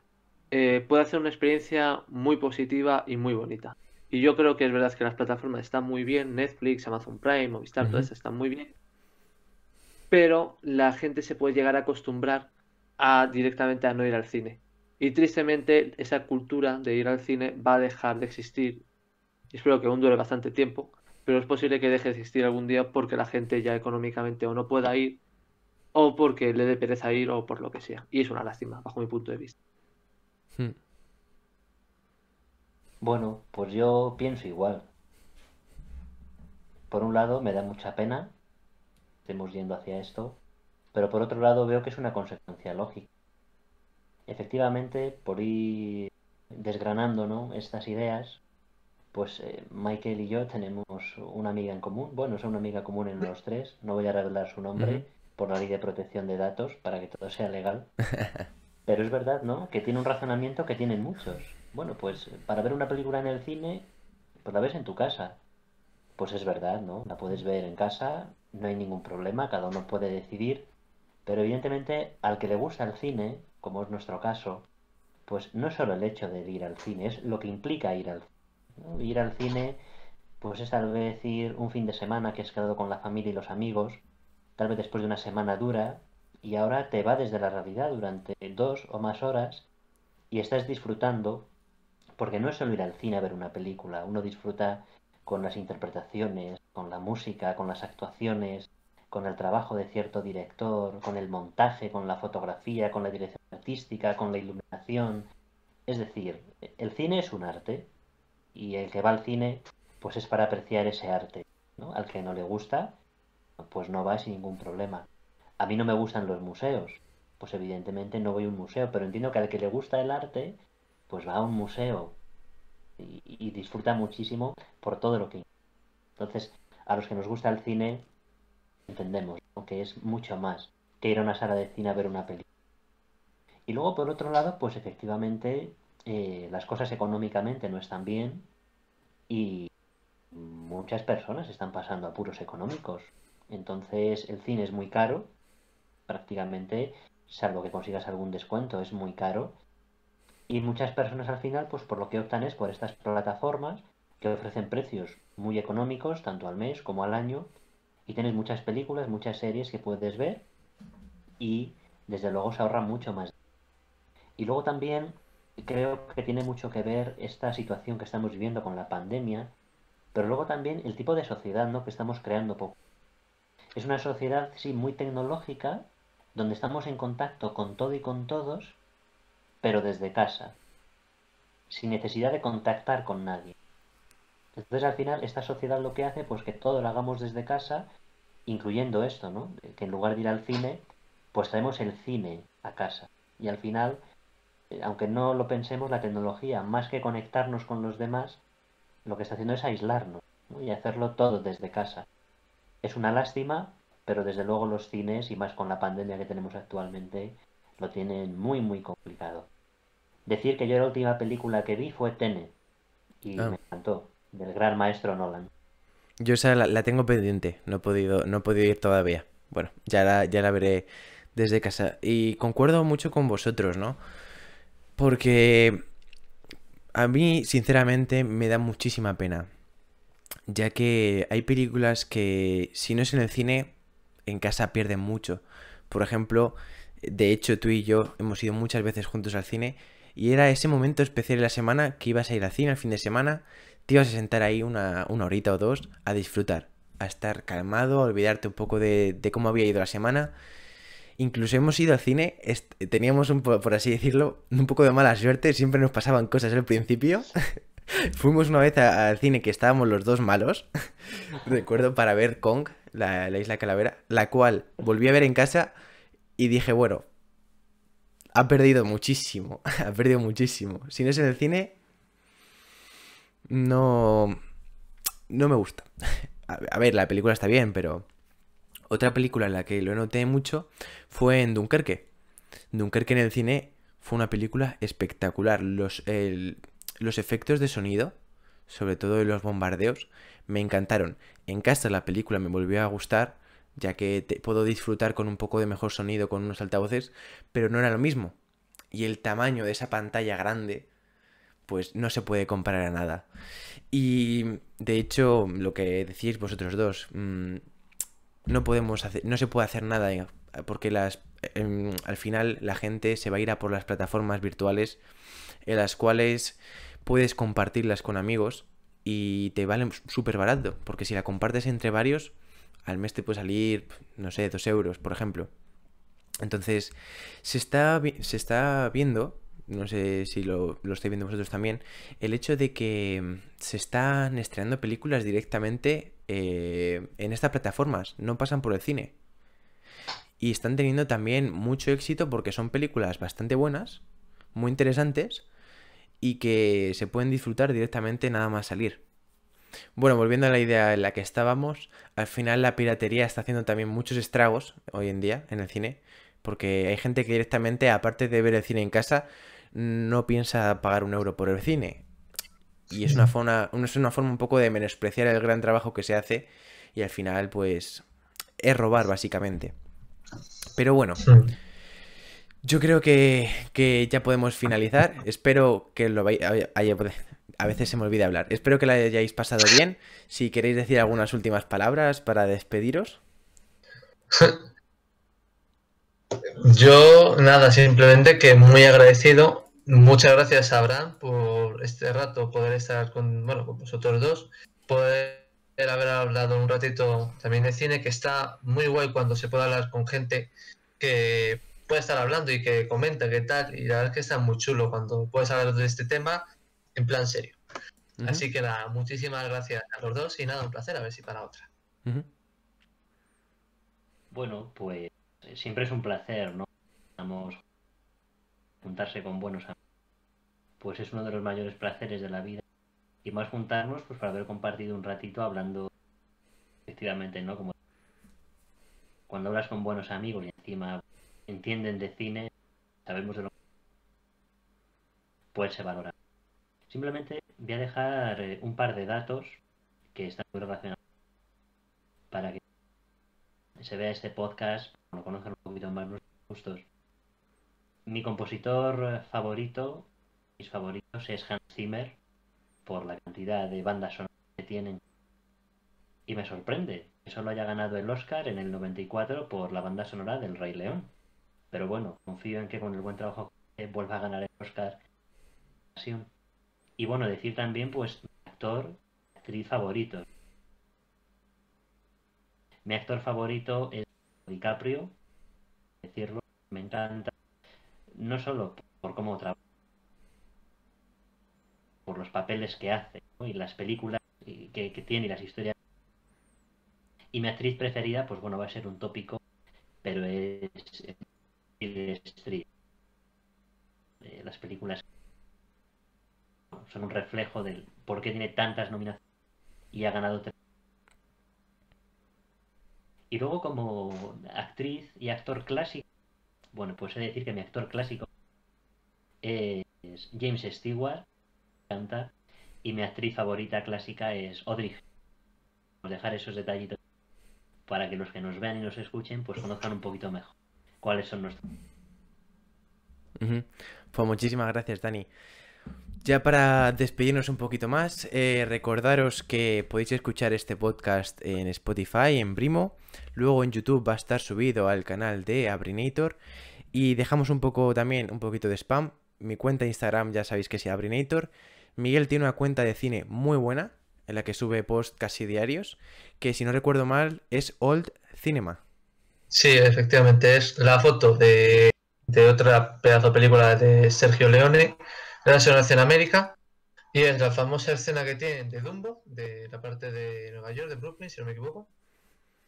puede hacer una experiencia muy positiva y muy bonita. Y yo creo que es verdad que las plataformas están muy bien, Netflix, Amazon Prime, Movistar, todas Ujú. están muy bien, pero la gente se puede llegar a acostumbrar directamente a no ir al cine. Y tristemente esa cultura de ir al cine va a dejar de existir. Y espero que aún dure bastante tiempo, pero es posible que deje de existir algún día porque la gente ya económicamente o no pueda ir, o porque le dé pereza ir, o por lo que sea. Y es una lástima, bajo mi punto de vista. Mm. Bueno, pues yo pienso igual. Por un lado, me da mucha pena que estemos yendo hacia esto, pero por otro lado veo que es una consecuencia lógica. Efectivamente, por ir desgranando, ¿no?, estas ideas, pues Michael y yo tenemos una amiga en común. Bueno, es una amiga común en los tres. No voy a revelar su Ujú. nombre por la ley de protección de datos para que todo sea legal. Pero es verdad, ¿no?, que tiene un razonamiento que tienen muchos. bueno, pues para ver una película en el cine, pues la ves en tu casa. Pues es verdad, ¿no? La puedes ver en casa, no hay ningún problema, cada uno puede decidir, pero evidentemente al que le gusta el cine, como es nuestro caso, pues no es solo el hecho de ir al cine, es lo que implica ir al cine, ¿no? Ir al cine, pues es tal vez ir un fin de semana que has quedado con la familia y los amigos, tal vez después de una semana dura, y ahora te va desde la realidad durante 2 o más horas y estás disfrutando, porque no es solo ir al cine a ver una película, uno disfruta con las interpretaciones, con la música, con las actuaciones, con el trabajo de cierto director, con el montaje, con la fotografía, con la dirección artística, con la iluminación. Es decir, el cine es un arte y el que va al cine pues es para apreciar ese arte, ¿no? Al que no le gusta, pues no va sin ningún problema. A mí no me gustan los museos, pues evidentemente no voy a un museo, pero entiendo que al que le gusta el arte, pues va a un museo y disfruta muchísimo por todo lo que... Entonces, a los que nos gusta el cine, entendemos, ¿no? Que es mucho más que ir a una sala de cine a ver una película. Y luego, por otro lado, pues efectivamente las cosas económicamente no están bien y muchas personas están pasando apuros económicos. Entonces, el cine es muy caro, prácticamente, salvo que consigas algún descuento, es muy caro. Y muchas personas al final, pues por lo que optan es por estas plataformas que ofrecen precios muy económicos, tanto al mes como al año, y tienes muchas películas, muchas series que puedes ver y desde luego se ahorra mucho más. Y luego también creo que tiene mucho que ver esta situación que estamos viviendo con la pandemia, pero luego también el tipo de sociedad, ¿no?, que estamos creando poco. Es una sociedad, sí, muy tecnológica, donde estamos en contacto con todo y con todos, pero desde casa, sin necesidad de contactar con nadie. Entonces al final esta sociedad lo que hace pues que todo lo hagamos desde casa, incluyendo esto, ¿no? Que en lugar de ir al cine, pues traemos el cine a casa. Y al final, aunque no lo pensemos, la tecnología, más que conectarnos con los demás, lo que está haciendo es aislarnos, ¿no?, y hacerlo todo desde casa. Es una lástima, pero desde luego los cines, y más con la pandemia que tenemos actualmente, lo tienen muy muy complicado. Decir que yo la última película que vi fue Tenet, y Ah, me encantó, del gran maestro Nolan. yo esa la tengo pendiente, no he podido ir todavía. Bueno, ya la veré desde casa. Y concuerdo mucho con vosotros, ¿no? Porque a mí, sinceramente, me da muchísima pena, ya que hay películas que, si no es en el cine, en casa pierden mucho. Por ejemplo, de hecho, tú y yo hemos ido muchas veces juntos al cine y era ese momento especial de la semana que ibas a ir al cine al fin de semana, te ibas a sentar ahí una horita o dos a disfrutar, a estar calmado, a olvidarte un poco de cómo había ido la semana. Incluso hemos ido al cine, teníamos por así decirlo, un poco de mala suerte, siempre nos pasaban cosas al principio. Fuimos una vez al cine que estábamos los dos malos, recuerdo, para ver Kong, la isla Calavera, la cual volví a ver en casa y dije, bueno, ha perdido muchísimo, ha perdido muchísimo. Si no es en el cine, no, no me gusta. A ver, la película está bien, pero otra película en la que lo noté mucho fue en Dunkerque. Dunkerque en el cine fue una película espectacular. Los efectos de sonido, sobre todo de los bombardeos, me encantaron. En casa la película me volvió a gustar, ya que puedo disfrutar con un poco de mejor sonido con unos altavoces, pero no era lo mismo. Y el tamaño de esa pantalla grande, pues no se puede comparar a nada. Y de hecho, lo que decís vosotros dos, no podemos hacer, no se puede hacer nada porque al final la gente se va a ir a por las plataformas virtuales en las cuales puedes compartirlas con amigos y te valen súper barato, porque si la compartes entre varios, al mes te puede salir, no sé, 2 euros, por ejemplo. Entonces, se está viendo, no sé si lo estáis viendo vosotros también, el hecho de que se están estrenando películas directamente en estas plataformas, no pasan por el cine. Y están teniendo también mucho éxito porque son películas bastante buenas, muy interesantes y que se pueden disfrutar directamente nada más salir. Bueno, volviendo a la idea en la que estábamos, al final la piratería está haciendo también muchos estragos hoy en día en el cine, porque hay gente que directamente, aparte de ver el cine en casa, no piensa pagar 1 euro por el cine. Y es una forma un poco de menospreciar el gran trabajo que se hace y al final, pues, es robar, básicamente. Pero bueno, yo creo que ya podemos finalizar. Espero que lo a veces se me olvida hablar. Espero que la hayáis pasado bien. Si queréis decir algunas últimas palabras para despediros. Yo, nada, simplemente que muy agradecido. Muchas gracias, Abraham, por este rato, poder estar con vosotros dos, poder haber hablado un ratito también de cine, que está muy guay cuando se puede hablar con gente que puede estar hablando y que comenta qué tal, y la verdad es que está muy chulo cuando puedes hablar de este tema en plan serio. Así que nada, muchísimas gracias a los dos y nada, un placer, a ver si para otra. Bueno, pues siempre es un placer, ¿no? Vamos a juntarse con buenos amigos. Pues es uno de los mayores placeres de la vida. Y más juntarnos, pues para haber compartido un ratito hablando, efectivamente, ¿no? Como cuando hablas con buenos amigos y encima entienden de cine, sabemos de lo que pues se valora. Simplemente voy a dejar un par de datos que están muy relacionados para que se vea este podcast, lo conozcan un poquito más nuestros gustos. Mi compositor favorito, mis favoritos, es Hans Zimmer, por la cantidad de bandas sonoras que tienen. Y me sorprende que solo haya ganado el Oscar en el 94 por la banda sonora del Rey León. Pero bueno, confío en que con el buen trabajo que vuelva a ganar el Oscar. Y bueno, decir también, pues, mi actor, actriz favorito. Mi actor favorito es DiCaprio, decirlo, me encanta, no solo por cómo trabaja, por los papeles que hace, ¿no? Y las películas que tiene y las historias. Y mi actriz preferida, pues bueno, va a ser un tópico, pero es Meryl Streep. Las películas son un reflejo del por qué tiene tantas nominaciones y ha ganado 3. Y luego como actriz y actor clásico, bueno, pues he de decir que mi actor clásico es James Stewart, canta, y mi actriz favorita clásica es Audrey Hepburn. Vamos a dejar esos detallitos para que los que nos vean y nos escuchen pues conozcan un poquito mejor cuáles son nuestros. Pues muchísimas gracias, Dani. Ya para despedirnos un poquito más, recordaros que podéis escuchar este podcast en Spotify, en Brimo. Luego en YouTube va a estar subido al canal de Abrinator. Y dejamos un poquito de spam. Mi cuenta de Instagram ya sabéis que es Abrinator. Miguel tiene una cuenta de cine muy buena, en la que sube posts casi diarios, que si no recuerdo mal es Old Cinema. Sí, efectivamente, es la foto de otra pedazo de película de Sergio Leone, la nación América, y es la famosa escena que tienen de Dumbo, de la parte de Nueva York, de Brooklyn, si no me equivoco,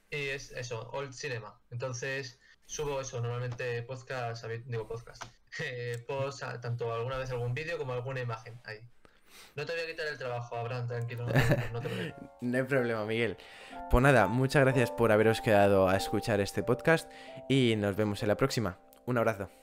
y es eso, Old Cinema. Entonces subo eso, normalmente post, tanto alguna vez algún vídeo como alguna imagen ahí. No te voy a quitar el trabajo, Abraham, tranquilo, no te preocupes. No hay problema, Miguel. Pues nada, muchas gracias por haberos quedado a escuchar este podcast y nos vemos en la próxima. Un abrazo.